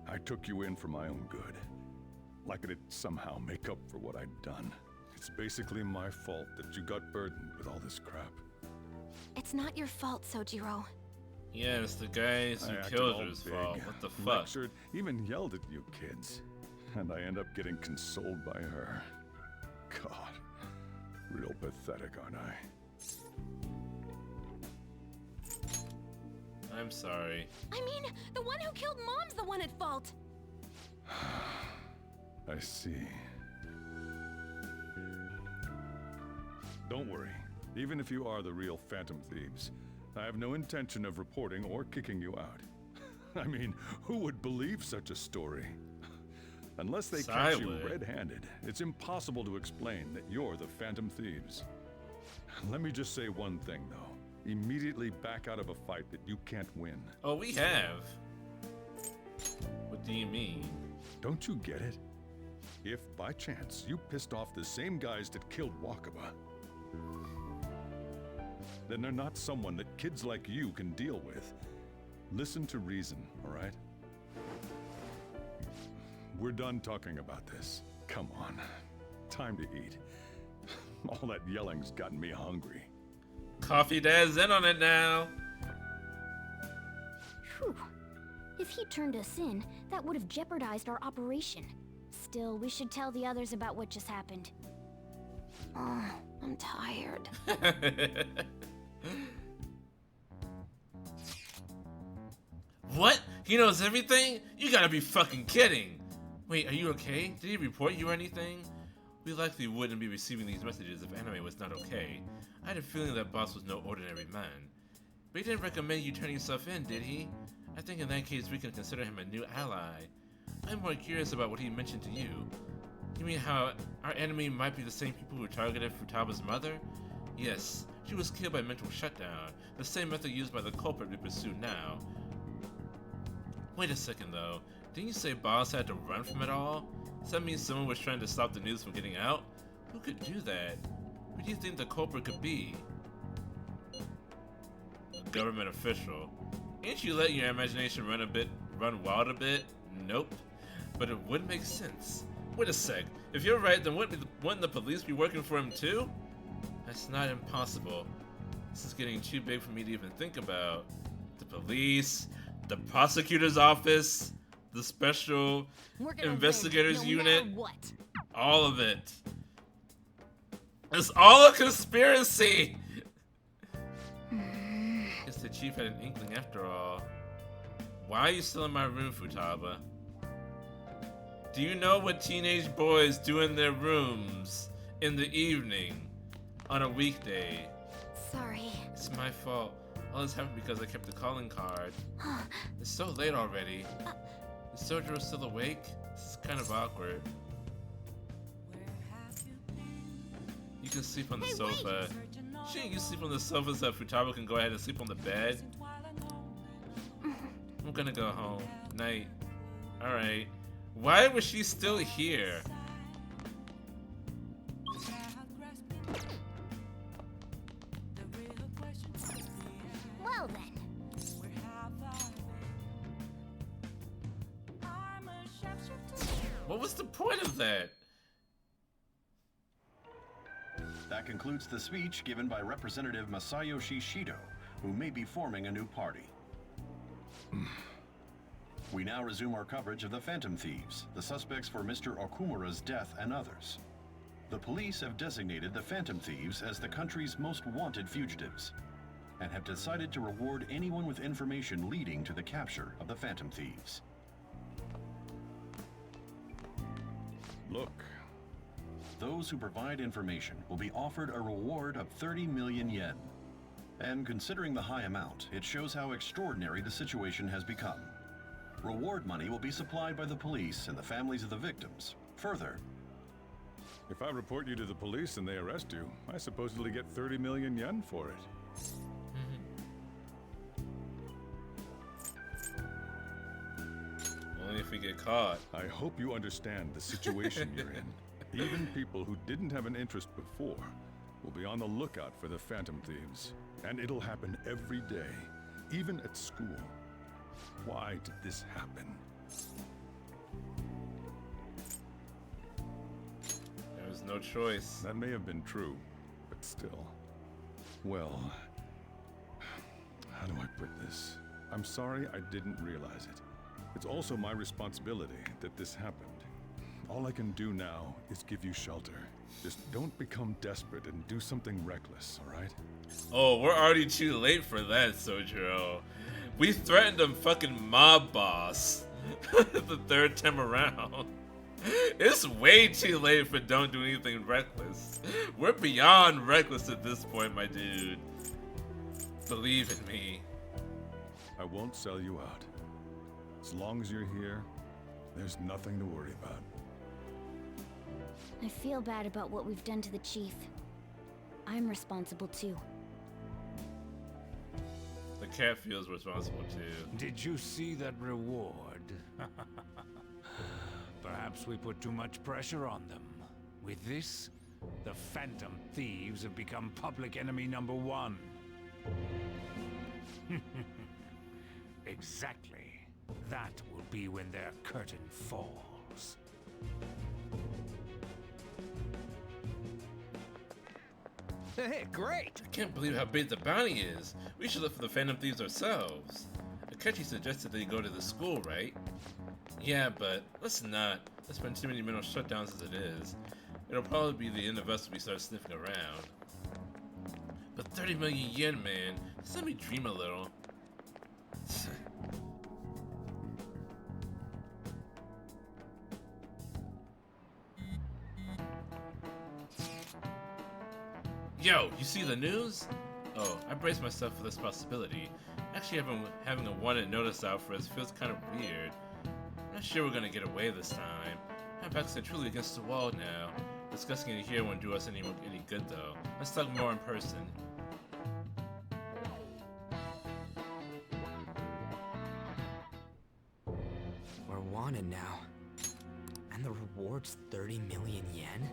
I took you in for my own good. Like it'd somehow make up for what I'd done. It's basically my fault that you got burdened with all this crap. It's not your fault, Sojiro. Yeah, it's the guys who I acted killed all her's big, fault. What the fuck? lectured, even yelled at you kids. And I end up getting consoled by her. God, real pathetic, aren't I? I'm sorry. I mean, the one who killed Mom's the one at fault. I see. Don't worry. Even if you are the real Phantom Thieves, I have no intention of reporting or kicking you out. I mean, who would believe such a story? Unless they catch you red-handed, it's impossible to explain that you're the Phantom Thieves. Let me just say one thing, though. Immediately back out of a fight that you can't win. Oh, we have. What do you mean? Don't you get it? If, by chance, you pissed off the same guys that killed Wakaba, then they're not someone that kids like you can deal with. Listen to reason, all right? We're done talking about this. Come on. Time to eat. All that yelling's gotten me hungry. Coffee Dad's in on it now. Phew. If he turned us in, that would have jeopardized our operation. Still, we should tell the others about what just happened. Oh, I'm tired. What? He knows everything? You gotta be fucking kidding. Wait, are you okay? Did he report you or anything? We likely wouldn't be receiving these messages if Anime was not okay. I had a feeling that boss was no ordinary man. But he didn't recommend you turn yourself in, did he? I think in that case we can consider him a new ally. I'm more curious about what he mentioned to you. You mean how our enemy might be the same people who targeted Futaba's mother? Yes, she was killed by mental shutdown, the same method used by the culprit we pursue now. Wait a second though, didn't you say Boss had to run from it all? Does that mean someone was trying to stop the news from getting out? Who could do that? Who do you think the culprit could be? A government official. Ain't you letting your imagination run wild a bit? Nope. But it would make sense. Wait a sec, if you're right, then wouldn't the police be working for him too? That's not impossible. This is getting too big for me to even think about. The police, the prosecutor's office, the special investigators unit, all of it. It's all a conspiracy! Guess the chief had an inkling after all. Why are you still in my room, Futaba? Do you know what teenage boys do in their rooms in the evening on a weekday? Sorry. It's my fault. All this happened because I kept the calling card. It's so late already. Is Sojiro still awake? This is kind of awkward. You can sleep on the sofa. Shouldn't you sleep on the sofa so Futaba can go ahead and sleep on the bed? I'm gonna go home. Night. Alright. Why was she still here? Well then. What was the point of that? That concludes the speech given by Representative Masayoshi Shido, who may be forming a new party. We now resume our coverage of the Phantom Thieves, the suspects for Mr. Okumura's death and others. The police have designated the Phantom Thieves as the country's most wanted fugitives, and have decided to reward anyone with information leading to the capture of the Phantom Thieves. Look. Those who provide information will be offered a reward of 30 million yen. And considering the high amount, it shows how extraordinary the situation has become. Reward money will be supplied by the police and the families of the victims. Further, if I report you to the police and they arrest you, I supposedly get 30 million yen for it. Only if we get caught. I hope you understand the situation you're in. Even people who didn't have an interest before will be on the lookout for the Phantom Thieves. And it'll happen every day, even at school. Why did this happen? There was no choice. That may have been true, but still. Well, how do I this. I'm sorry I didn't realize it. It's also my responsibility that this happened. All I can do now is give you shelter. Just don't become desperate and do something reckless, alright? Oh, we're already too late for that, Sojiro. We threatened a fucking mob boss the third time around. It's way too late for don't do anything reckless. We're beyond reckless at this point, my dude. Believe in me. I won't sell you out. As long as you're here, there's nothing to worry about. I feel bad about what we've done to the chief. I'm responsible too. The cat feels responsible too. Did you see that reward? Perhaps we put too much pressure on them. With this, the Phantom Thieves have become public enemy number 1. Exactly. That will be when their curtain falls. Hey, great! I can't believe how big the bounty is. We should look for the Phantom Thieves ourselves. Akechi suggested they go to the school, right? Yeah, but let's not. There's been too many mental shutdowns as it is. It'll probably be the end of us if we start sniffing around. But 30 million yen, man. Just let me dream a little. Yo, you see the news? Oh, I braced myself for this possibility. Actually, having a wanted notice out for us feels kind of weird. I'm not sure we're gonna get away this time. My backs are truly against the wall now. Discussing it here won't do us any good though. Let's talk more in person. We're wanted now. And the reward's 30 million yen?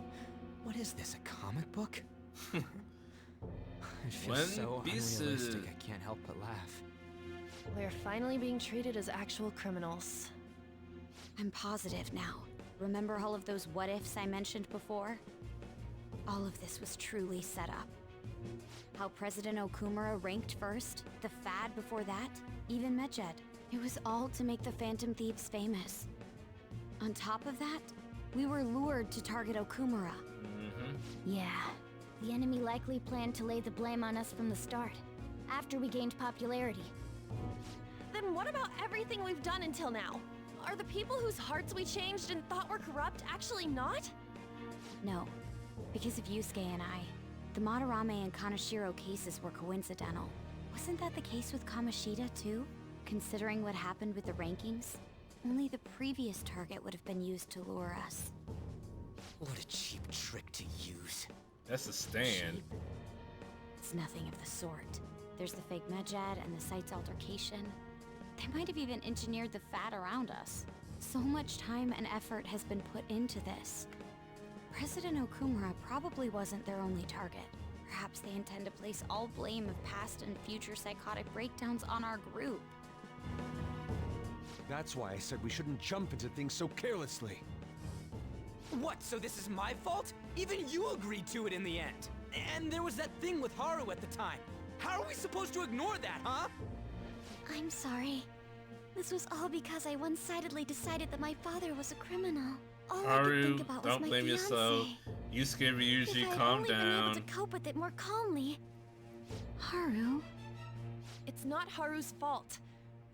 What is this, a comic book? It feels so unrealistic, I can't help but laugh. We're finally being treated as actual criminals. I'm positive now. Remember all of those what-ifs I mentioned before? All of this was truly set up. How President Okumura ranked first, the Fad before that, even Medjed. It was all to make the Phantom Thieves famous. On top of that, we were lured to target Okumura. Yeah, the enemy likely planned to lay the blame on us from the start, after we gained popularity. Then what about everything we've done until now? Are the people whose hearts we changed and thought were corrupt actually not? No, because of Yusuke and I. The Madarame and Kaneshiro cases were coincidental. Wasn't that the case with Kamoshida too? Considering what happened with the rankings, only the previous target would have been used to lure us. What a cheap trick to use. That's a stand. Cheap. It's nothing of the sort. There's the fake Medjed and the site's altercation. They might have even engineered the Fad around us. So much time and effort has been put into this. President Okumura probably wasn't their only target. Perhaps they intend to place all blame of past and future psychotic breakdowns on our group. That's why I said we shouldn't jump into things so carelessly. What, so this is my fault? Even you agreed to it in the end. And there was that thing with Haru at the time. How are we supposed to ignore that, huh? I'm sorry. This was all because I one-sidedly decided that my father was a criminal. All I could think about was don't my blame fiancé. yourself. Yusuke Ryuji, If I'd calm only been able to down. cope with it more calmly. Haru? It's not Haru's fault.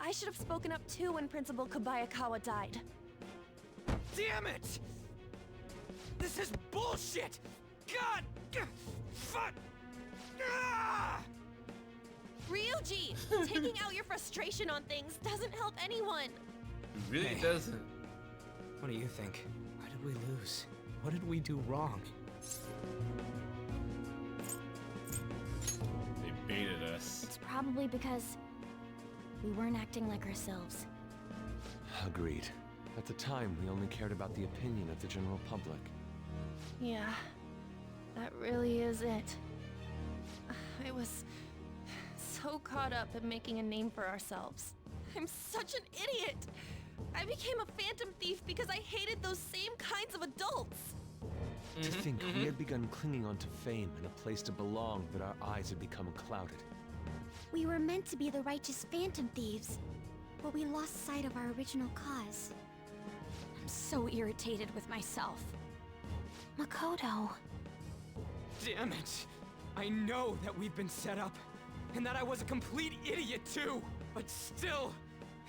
I should have spoken up too when Principal Kobayakawa died. Damn it! This is bullshit! God! Fuck! Ah! Ryuji! Taking out your frustration on things doesn't help anyone. It really Hey. doesn't. What do you think? Why did we lose? What did we do wrong? They baited us. It's probably because we weren't acting like ourselves. Agreed. At the time, we only cared about the opinion of the general public. Yeah, that really is it. I was so caught up in making a name for ourselves. I'm such an idiot! I became a phantom thief because I hated those same kinds of adults! To think we had begun clinging onto fame and a place to belong, but our eyes had become clouded. We were meant to be the righteous Phantom Thieves, but we lost sight of our original cause. I'm so irritated with myself. Makoto. Damn it! I know that we've been set up, and that I was a complete idiot too! But still,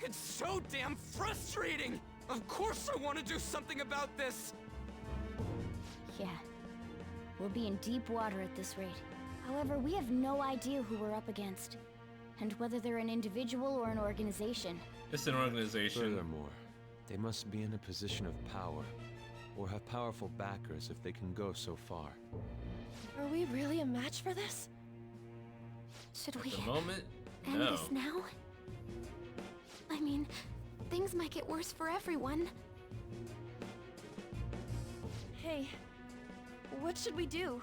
it's so damn frustrating! Of course I want to do something about this! Yeah. We'll be in deep water at this rate. However, we have no idea who we're up against, and whether they're an individual or an organization. It's an organization. Furthermore, they must be in a position of power, or have powerful backers if they can go so far. Are we really a match for this? Should we At the moment, end no. this now? I mean, things might get worse for everyone. Hey, what should we do?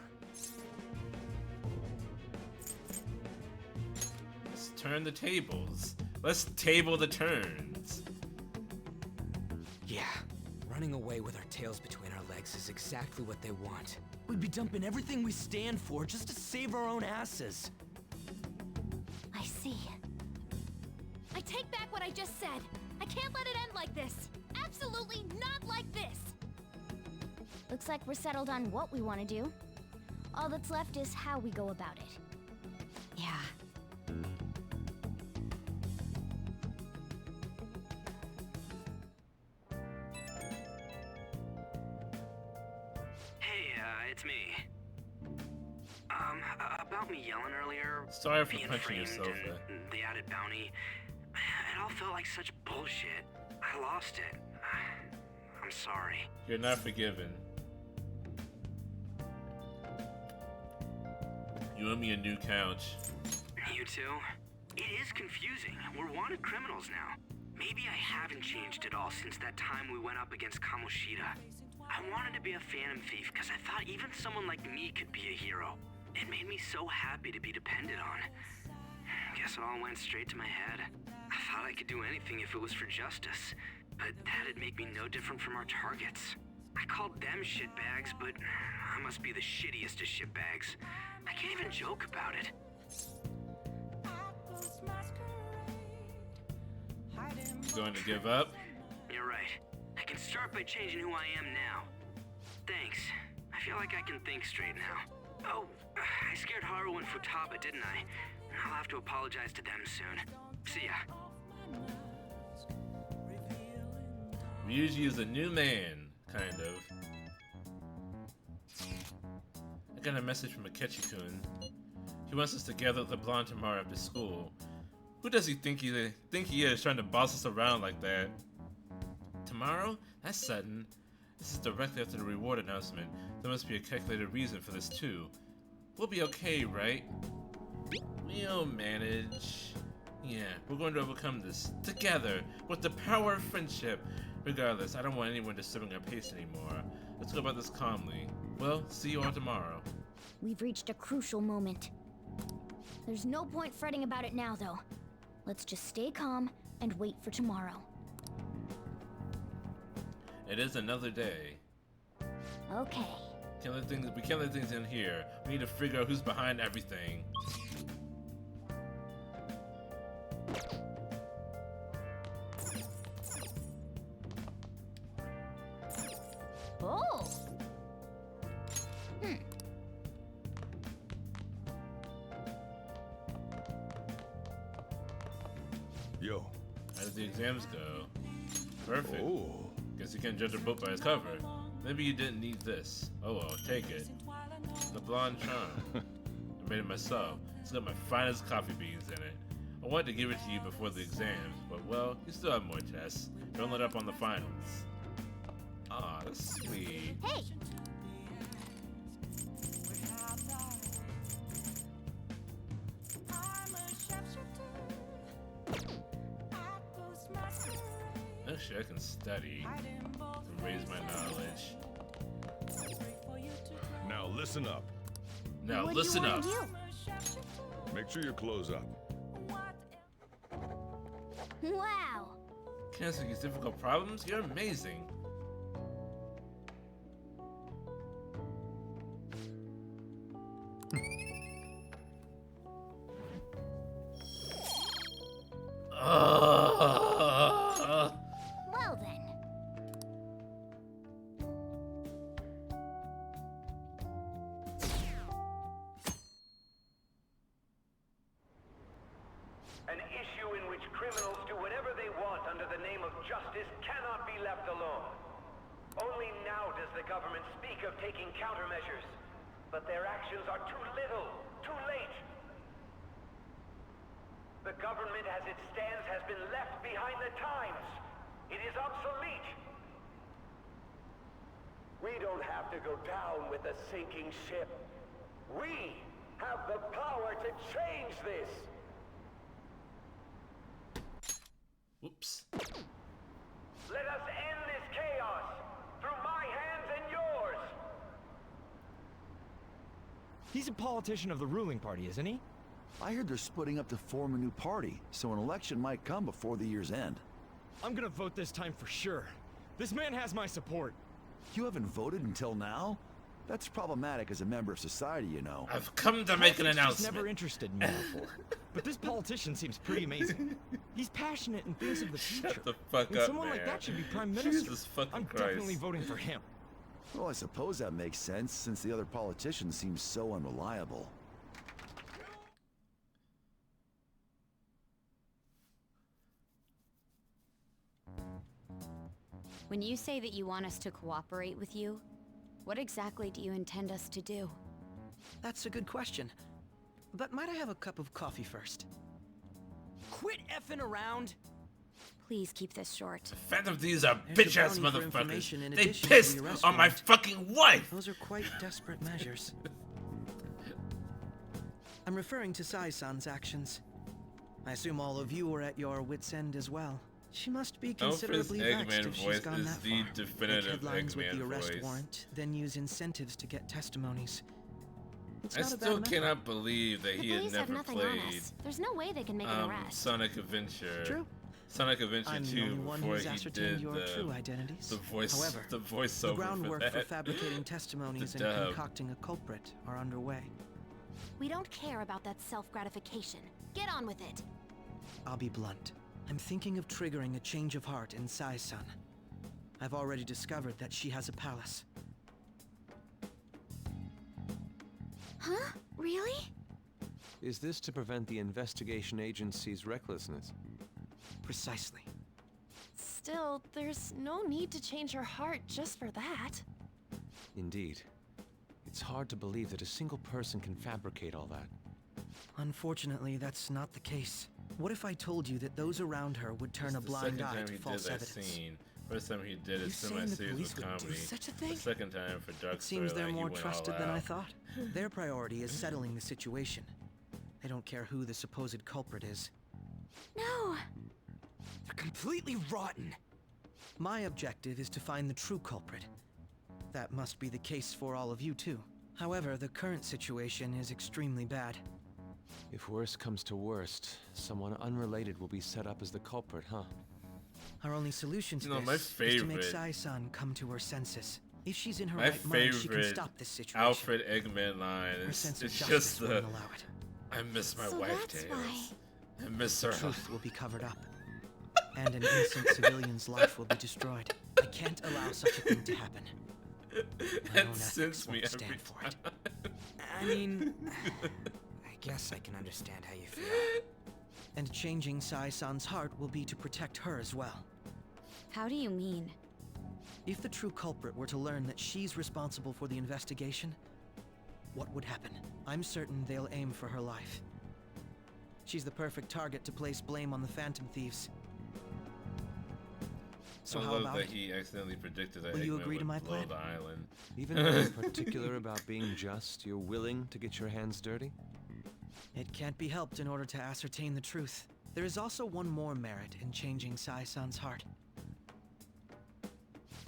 Let's turn the tables. Let's table the turns. Yeah, running away with our tails between our legs is exactly what they want. We'd be dumping everything we stand for just to save our own asses. I see. I take back what I just said. I can't let it end like this. Absolutely not like this. Looks like we're settled on what we want to do. All that's left is how we go about it. Yeah. Hey, it's me. About me yelling earlier. Sorry for being punching your framed sofa. and the added bounty. It all felt like such bullshit. I lost it. I'm sorry. You're not forgiven. You owe me a new couch. You too? It is confusing. We're wanted criminals now. Maybe I haven't changed at all since that time we went up against Kamoshida. I wanted to be a Phantom Thief because I thought even someone like me could be a hero. It made me so happy to be depended on. Guess it all went straight to my head. I thought I could do anything if it was for justice, but that'd make me no different from our targets. I called them shitbags, but I must be the shittiest of shitbags. I can't even joke about it. Going to give up? You're right. I can start by changing who I am now. Thanks. I feel like I can think straight now. Oh, I scared Haru and Futaba, didn't I? I'll have to apologize to them soon. See ya. Ryuji is a new man, kind of. I got a message from Akechi-kun. He wants us to gather with the blonde tomorrow after school. Who does he think he is, trying to boss us around like that? Tomorrow? That's sudden. This is directly after the reward announcement. There must be a calculated reason for this too. We'll be okay, right? We'll manage. Yeah, we're going to overcome this together with the power of friendship. Regardless, I don't want anyone disturbing our pace anymore. Let's go about this calmly. Well, see you all tomorrow. We've reached a crucial moment. There's no point fretting about it now, though. Let's just stay calm and wait for tomorrow. It is another day. Okay. We can't let things in here. We need to figure out who's behind everything. Oh! Yo. How did the exams go? Perfect. Oh. Guess you can't judge a book by its cover. Maybe you didn't need this. Oh well, take it. The blonde charm. I made it myself. It's got my finest coffee beans in it. I wanted to give it to you before the exams, but well, you still have more tests. Don't let up on the finals. Aw, that's sweet. Hey! Actually, I can study and raise my knowledge. Now listen up. Now What listen do you up. wanna Make sure your clothes up. do? Wow! Canceling these difficult problems? You're amazing. Well then. An issue in which criminals do whatever they want under the name of justice cannot be left alone. Only now does the government speak of taking countermeasures, but their actions are too little, too late. The government as it stands has been left behind the times. It is obsolete. We don't have to go down with a sinking ship. We have the power to change this. Whoops. Let us end this chaos through my hands and yours. He's a politician of the ruling party, isn't he? I heard they're splitting up to form a new party, so an election might come before the year's end. I'm gonna vote this time for sure. This man has my support. You haven't voted until now? That's problematic as a member of society, you know. I've come to make an Politics just announcement. never interested me before. But this politician seems pretty amazing. He's passionate and thinks of the future. Shut the fuck and up, someone man. like that should be prime minister. Jesus fucking I'm Christ. definitely voting for him. Well, I suppose that makes sense, since the other politicians seem so unreliable. When you say that you want us to cooperate with you, what exactly do you intend us to do? That's a good question. But might I have a cup of coffee first? Quit effing around. Please keep this short. Phantom Thieves are There's a bitch-ass bounty for information motherfuckers. in They addition to pissed the arrest on my warrant. fucking wife! Those are quite desperate measures. I'm referring to Sai-san's actions. I assume all of you were at your wits' end as well. She must be considerably Eggman vexed if she's voice gone is that the far. definitive Make headlines with Eggman the arrest voice. warrant, then use incentives to get testimonies. It's I not a bad still method. cannot believe that The he had police have never nothing on played us. There's no way they can make an arrest. Sonic Adventure. True. Sonic Adventure I'm the 2 only one before who's he ascertained did your true identities. the voice, However, the voiceover the groundwork for for that. fabricating testimonies The and dub. concocting a culprit are underway. We don't care about that self-gratification. Get on with it. I'll be blunt. I'm thinking of triggering a change of heart in Sai-san. I've already discovered that she has a palace. Huh? Really? Is this to prevent the investigation agency's recklessness? Precisely. Still, there's no need to change her heart just for that. Indeed. It's hard to believe that a single person can fabricate all that. Unfortunately, that's not the case. What if I told you that those around her would turn a blind eye to false evidence? Scene. First time he did it, You saying the semi-serious police with would do comedy. such a thing? The second time for Dark It seems they're Storyline, he more went all trusted than I out. thought. Their priority is settling the situation. They don't care who the supposed culprit is. No! They're completely rotten. My objective is to find the true culprit. That must be the case for all of you too. However, the current situation is extremely bad. If worst comes to worst, someone unrelated will be set up as the culprit, huh? Our only solution to You know, my this is to make favorite- Sai-san come to her senses. If she's in her My right mind, she can favorite stop this situation. Alfred Eggman line Her is sense of it's justice just the wouldn't allow it. I miss my So wife that's tales. why. I miss her. The truth will be covered up, and an innocent civilian's life will be destroyed. I can't allow such a thing to happen. My own That sends ethics me won't every stand for it. I mean, I guess I can understand how you feel. And changing Sai-san's heart will be to protect her as well. How do you mean? If the true culprit were to learn that she's responsible for the investigation, what would happen? I'm certain they'll aim for her life. She's the perfect target to place blame on the Phantom Thieves. So I how love about that it? he accidentally predicted that Will you Eggman agree to would my blow plan? the island. Even though you're particular about being just, you're willing to get your hands dirty? It can't be helped in order to ascertain the truth. There is also one more merit in changing Sai-san's heart.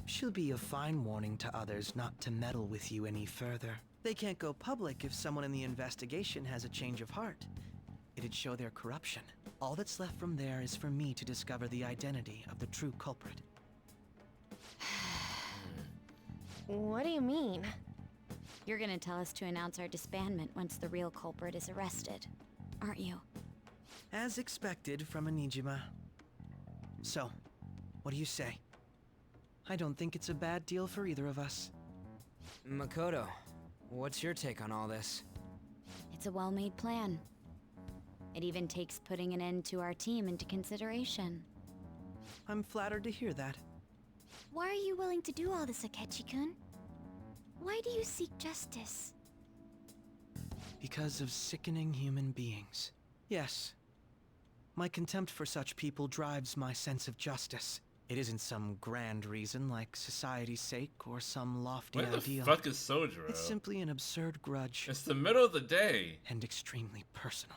She'll be a fine warning to others not to meddle with you any further. They can't go public if someone in the investigation has a change of heart. It'd show their corruption. All that's left from there is for me to discover the identity of the true culprit. What do you mean? You're gonna tell us to announce our disbandment once the real culprit is arrested, aren't you? As expected from a Nijima. So, what do you say? I don't think it's a bad deal for either of us. Makoto, what's your take on all this? It's a well-made plan. It even takes putting an end to our team into consideration. I'm flattered to hear that. Why are you willing to do all this, Akechi-kun? Why do you seek justice? Because of sickening human beings. Yes. My contempt for such people drives my sense of justice. It isn't some grand reason like society's sake or some lofty Where the ideal. fuck is Sojiro? It's simply an absurd grudge. It's the middle of the day. And extremely personal.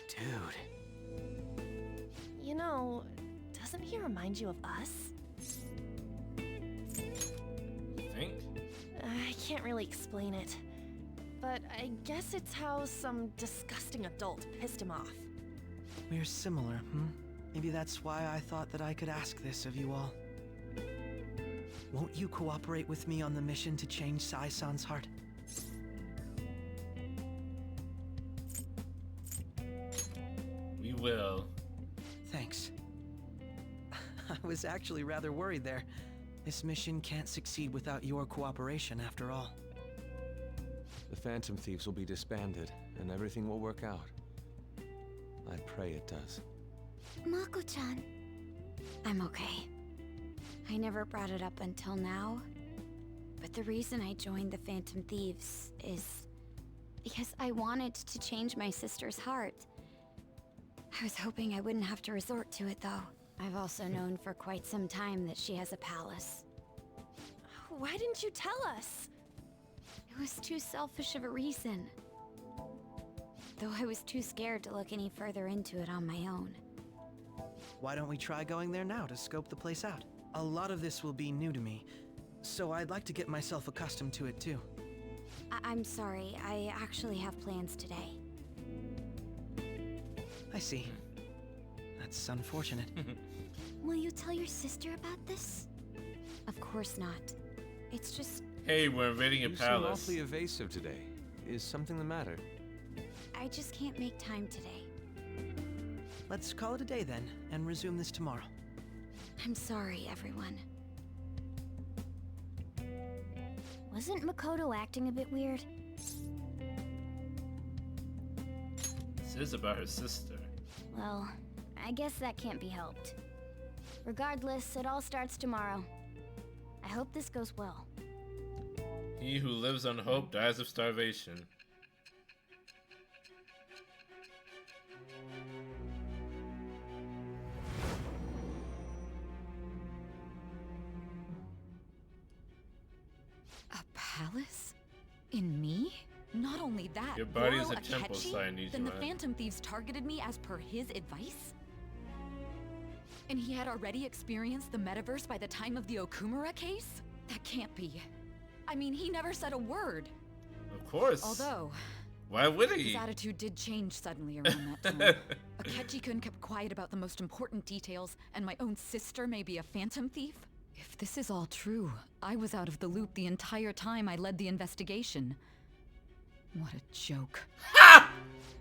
Dude. You know, doesn't he remind you of us? Think? I can't really explain it. But I guess it's how some disgusting adult pissed him off. We're similar, Maybe that's why I thought that I could ask this of you all. Won't you cooperate with me on the mission to change Sai-san's heart? We will. Thanks. I was actually rather worried there. This mission can't succeed without your cooperation, after all. The Phantom Thieves will be disbanded, and everything will work out. I pray it does. Mako-chan. I'm okay. I never brought it up until now, but the reason I joined the Phantom Thieves is because I wanted to change my sister's heart. I was hoping I wouldn't have to resort to it, though. I've also known for quite some time that she has a palace. Why didn't you tell us? It was too selfish of a reason. Though I was too scared to look any further into it on my own. Why don't we try going there now to scope the place out? A lot of this will be new to me, so I'd like to get myself accustomed to it too. I'm sorry, I actually have plans today. I see. That's unfortunate. Will you tell your sister about this? Of course not. It's just... Hey, we're invading a You seem palace. awfully evasive today. Is something the matter? I just can't make time today. Let's call it a day then, and resume this tomorrow. I'm sorry, everyone. Wasn't Makoto acting a bit weird? This is about her sister. Well, I guess that can't be helped. Regardless, it all starts tomorrow. I hope this goes well. He who lives on hope dies of starvation. A palace? In me? Not only that, Your body is Goro a temple, Akechi? so I need Then you, the man. Phantom Thieves targeted me as per his advice? And he had already experienced the metaverse by the time of the Okumura case? That can't be. I mean, he never said a word. Of course. Although, why would his he? attitude did change suddenly around that time. Akechi-kun kept quiet about the most important details, and my own sister may be a phantom thief? If this is all true, I was out of the loop the entire time I led the investigation. What a joke.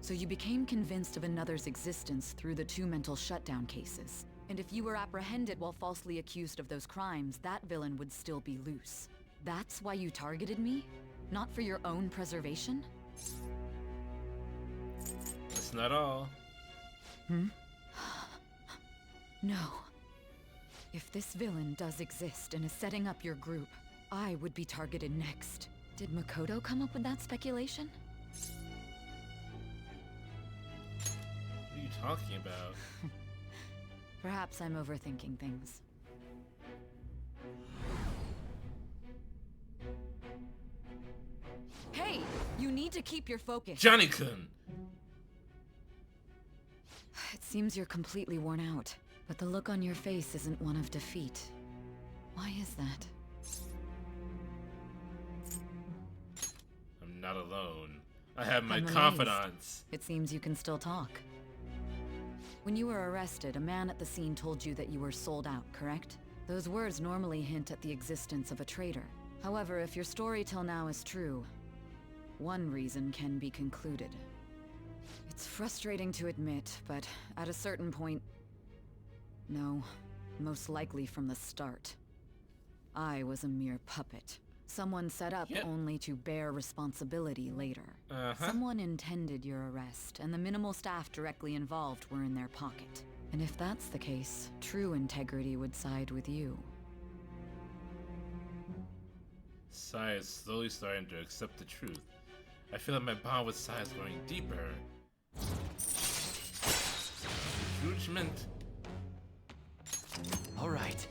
So you became convinced of another's existence through the 2 mental shutdown cases. And if you were apprehended while falsely accused of those crimes, that villain would still be loose. That's why you targeted me? Not for your own preservation? That's not all. No. If this villain does exist and is setting up your group, I would be targeted next. Did Makoto come up with that speculation? What are you talking about? Perhaps I'm overthinking things. Hey! You need to keep your focus. Johnny-kun! It seems you're completely worn out, but the look on your face isn't one of defeat. Why is that? I'm not alone. I have my I'm amazed. confidants. It seems you can still talk. When you were arrested, a man at the scene told you that you were sold out, correct? Those words normally hint at the existence of a traitor. However, if your story till now is true, one reason can be concluded. It's frustrating to admit, but at a certain point... No, most likely from the start. I was a mere puppet. Someone set up only to bear responsibility later. Someone intended your arrest, and the minimal staff directly involved were in their pocket. And if that's the case, true integrity would side with you. Sai is slowly starting to accept the truth. I feel like my bond with Sai is going deeper. Judgment. All right.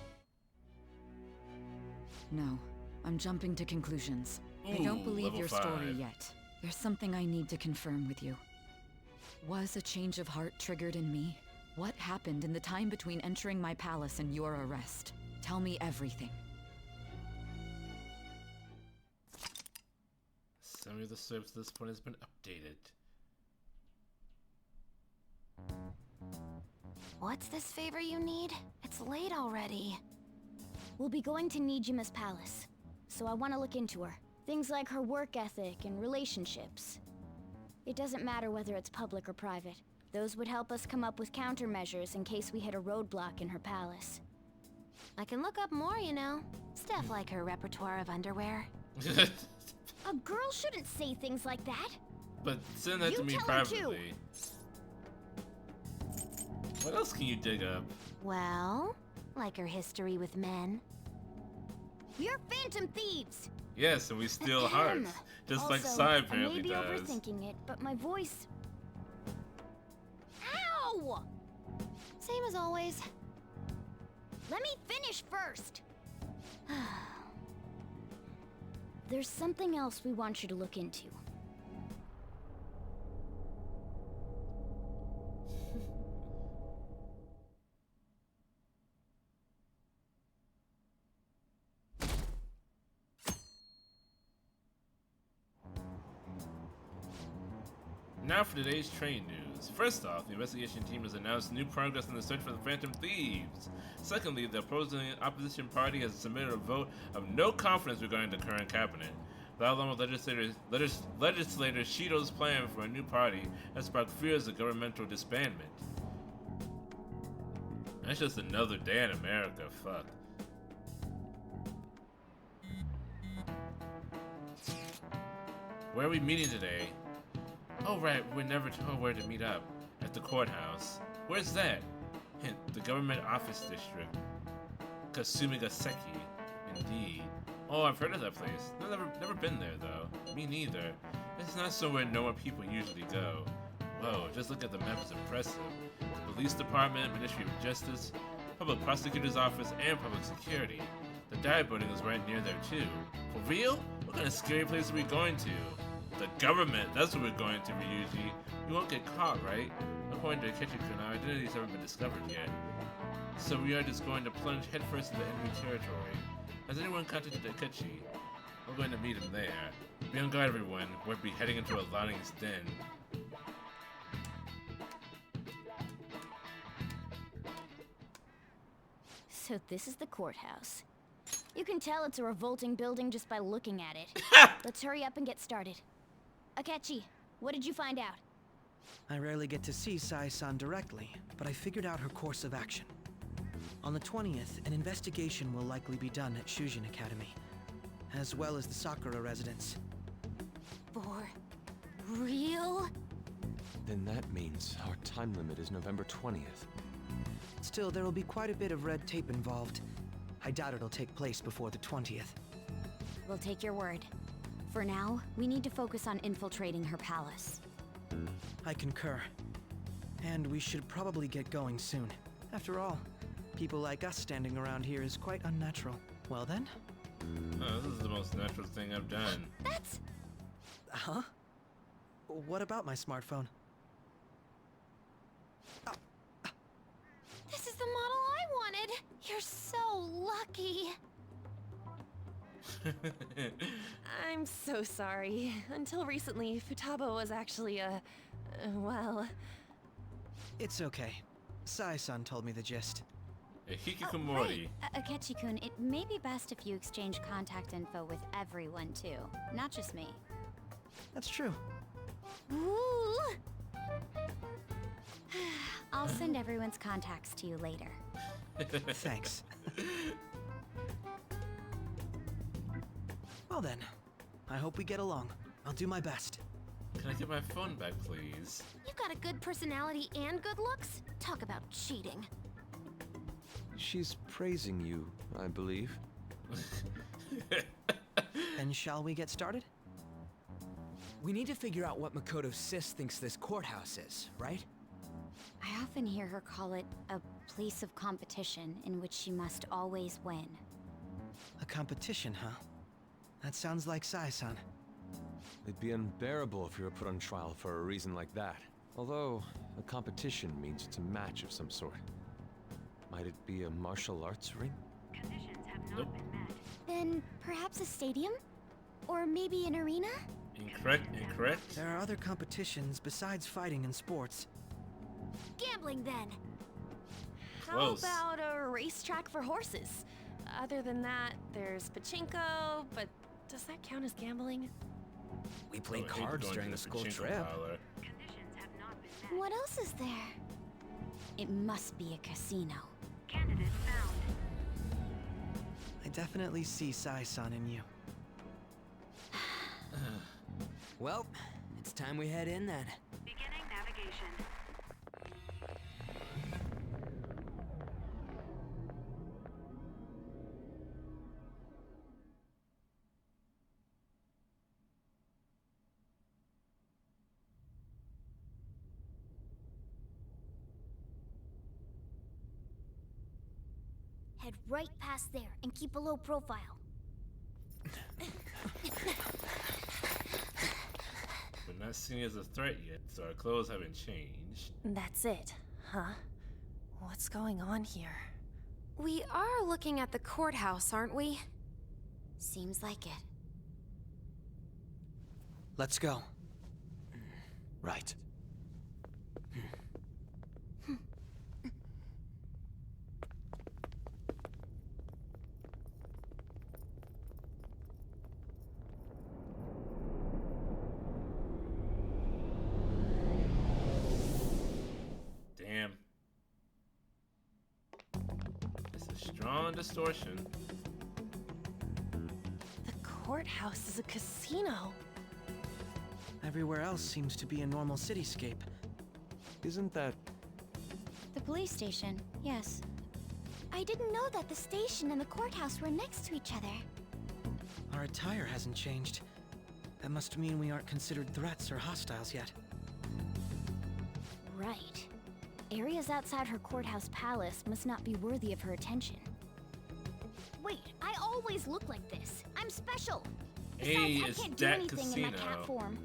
No, I'm jumping to conclusions. I don't believe level your story 5. yet. There's something I need to confirm with you. Was a change of heart triggered in me? What happened in the time between entering my palace and your arrest? Tell me everything. Summary of the service to this point has been updated. What's this favor you need? It's late already. We'll be going to Nijima's palace, so I want to look into her. Things like her work ethic and relationships. It doesn't matter whether it's public or private. Those would help us come up with countermeasures in case we hit a roadblock in her palace. I can look up more, you know. Stuff like her repertoire of underwear. A girl shouldn't say things like that. But send that to me privately. What else can you dig up? Well, like her history with men. We're phantom thieves! Yes, and we steal hearts. Just also, like Sai apparently I may be does. overthinking it, but my voice... Ow! Same as always. Let me finish first! There's something else we want you to look into. Now for today's train news. First off, the investigation team has announced new progress in the search for the Phantom Thieves. Secondly, the opposition party has submitted a vote of no confidence regarding the current cabinet. That along with legislator Shido's plan for a new party has sparked fears of governmental disbandment. That's just another day in America, fuck. Where are we meeting today? Oh right, we're never told where to meet up. At the courthouse. Where's that? Hint, the government office district. Kasumigaseki. Indeed. Oh, I've heard of that place. Never been there though. Me neither. It's not somewhere normal people usually go. Whoa, just look at the map, it's impressive. Police Department, Ministry of Justice, Public Prosecutor's Office, and Public Security. The dive building is right near there too. For real? What kind of scary place are we going to? The government, that's what we're going to, Ryuji. We won't get caught, right? According to Akechi-kun, our identities haven't been discovered yet. So we are just going to plunge headfirst into enemy territory. Has anyone contacted Akechi? We're going to meet him there. Be on guard, everyone. We'll be heading into a Loning's den. So this is the courthouse. You can tell it's a revolting building just by looking at it. Let's hurry up and get started. Akechi, what did you find out? I rarely get to see Sai-san directly, but I figured out her course of action. On the 20th, an investigation will likely be done at Shujin Academy, as well as the Sakura residence. For real? Then that means our time limit is November 20th. Still, there will be quite a bit of red tape involved. I doubt it'll take place before the 20th. We'll take your word. For now, we need to focus on infiltrating her palace. I concur. And we should probably get going soon. After all, people like us standing around here is quite unnatural. Well then? Oh, this is the most natural thing I've done. That's... Huh? What about my smartphone? This is the model I wanted! You're so lucky! I'm so sorry. Until recently, Futaba was actually well... It's okay. Sai-san told me the gist. Hikikomori. Akechi-kun, it may be best if you exchange contact info with everyone too, not just me. That's true. Ooh! I'll send everyone's contacts to you later. Thanks. Well then, I hope we get along. I'll do my best. Can I get my phone back, please? You got a good personality and good looks? Talk about cheating. She's praising you, I believe. Then shall we get started? We need to figure out what Makoto's sis thinks this courthouse is, right? I often hear her call it a place of competition in which she must always win. A competition, huh? That sounds like Sai-san. It'd be unbearable if you were put on trial for a reason like that. Although, a competition means it's a match of some sort. Might it be a martial arts ring? Conditions have not been met. Then perhaps a stadium? Or maybe an arena? Incorrect. There are other competitions besides fighting and sports. Gambling, then. Close. How about a racetrack for horses? Other than that, there's pachinko, but does that count as gambling? We played I hate cards going during to the school pachinko trip. parlor. Conditions have not been met. What else is there? It must be a casino. Candidate found. I definitely see Sai-san in you. Well, it's time we head in then. Beginning navigation. Head right past there and keep a low profile. We're not seen as a threat yet, so our clothes haven't changed. That's it, huh? What's going on here? We are looking at the courthouse, aren't we? Seems like it. Let's go. Right. Damn. It's a strong distortion. The courthouse is a casino. Everywhere else seems to be a normal cityscape. Isn't that... The police station, yes. I didn't know that the station and the courthouse were next to each other. Our attire hasn't changed. That must mean we aren't considered threats or hostiles yet. Right. Areas outside her courthouse palace must not be worthy of her attention. Wait, I always look like this. I'm special. Besides, Hey, I it's can't do that anything in my cat casino. form.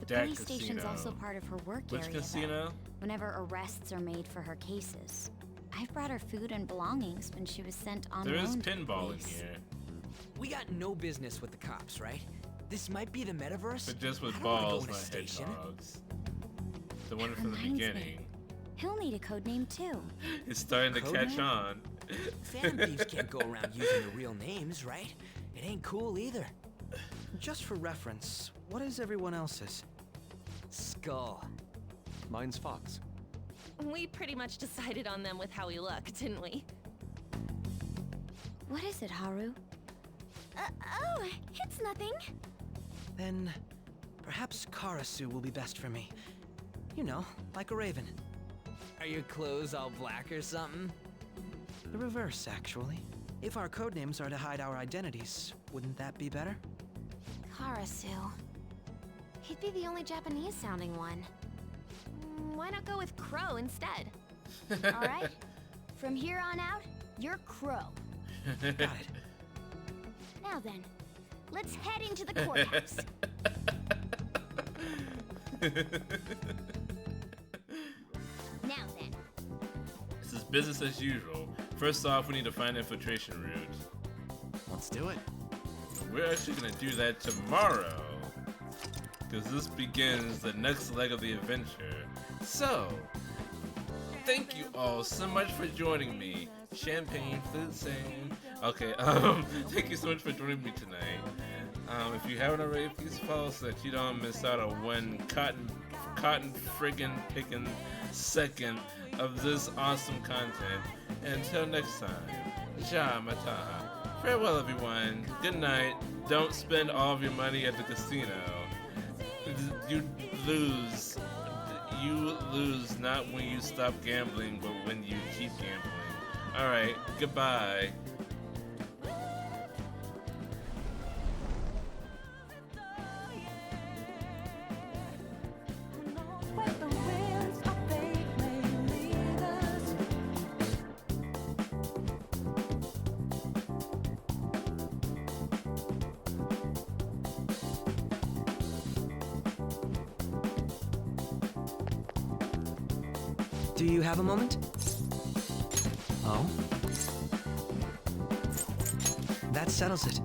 The That police station's casino. also part of her work Which area, though, casino? whenever arrests are made for her cases. I've brought her food and belongings when she was sent on There is loan to the pinball in police. here, We got no business with the cops, right? This might be the metaverse. but just with I don't wanna go balls, in a not station. hedgehogs. The one from the Reminds me. beginning. He'll need a code name too. It's starting to catch Codename? on. Phantom thieves can't go around using their real names, right? It ain't cool either. Just for reference, what is everyone else's? Skull. Mine's Fox. We pretty much decided on them with how we look, didn't we? What is it, Haru? Oh, it's nothing. Then, perhaps Karasu will be best for me. You know, like a raven. Are your clothes all black or something? The reverse, actually. If our codenames are to hide our identities, wouldn't that be better? Karasu. He'd be the only Japanese-sounding one. Why not go with Crow instead? All right. From here on out, you're Crow. Got it. Now then, let's head into the courthouse. Now then. This is business as usual. First off, we need to find an infiltration route. Let's do it. We're actually gonna do that tomorrow, because this begins the next leg of the adventure. So, thank you all so much for joining me. Champagne, flute singing. Okay, thank you so much for joining me tonight. If you haven't already, please follow so that you don't miss out on one cotton friggin' pickin' second of this awesome content. And until next time, Ja Mataha. Farewell, everyone. Good night. Don't spend all of your money at the casino. You lose. You lose not when you stop gambling, but when you keep gambling. Alright, goodbye. Do you have a moment? Oh? That settles it.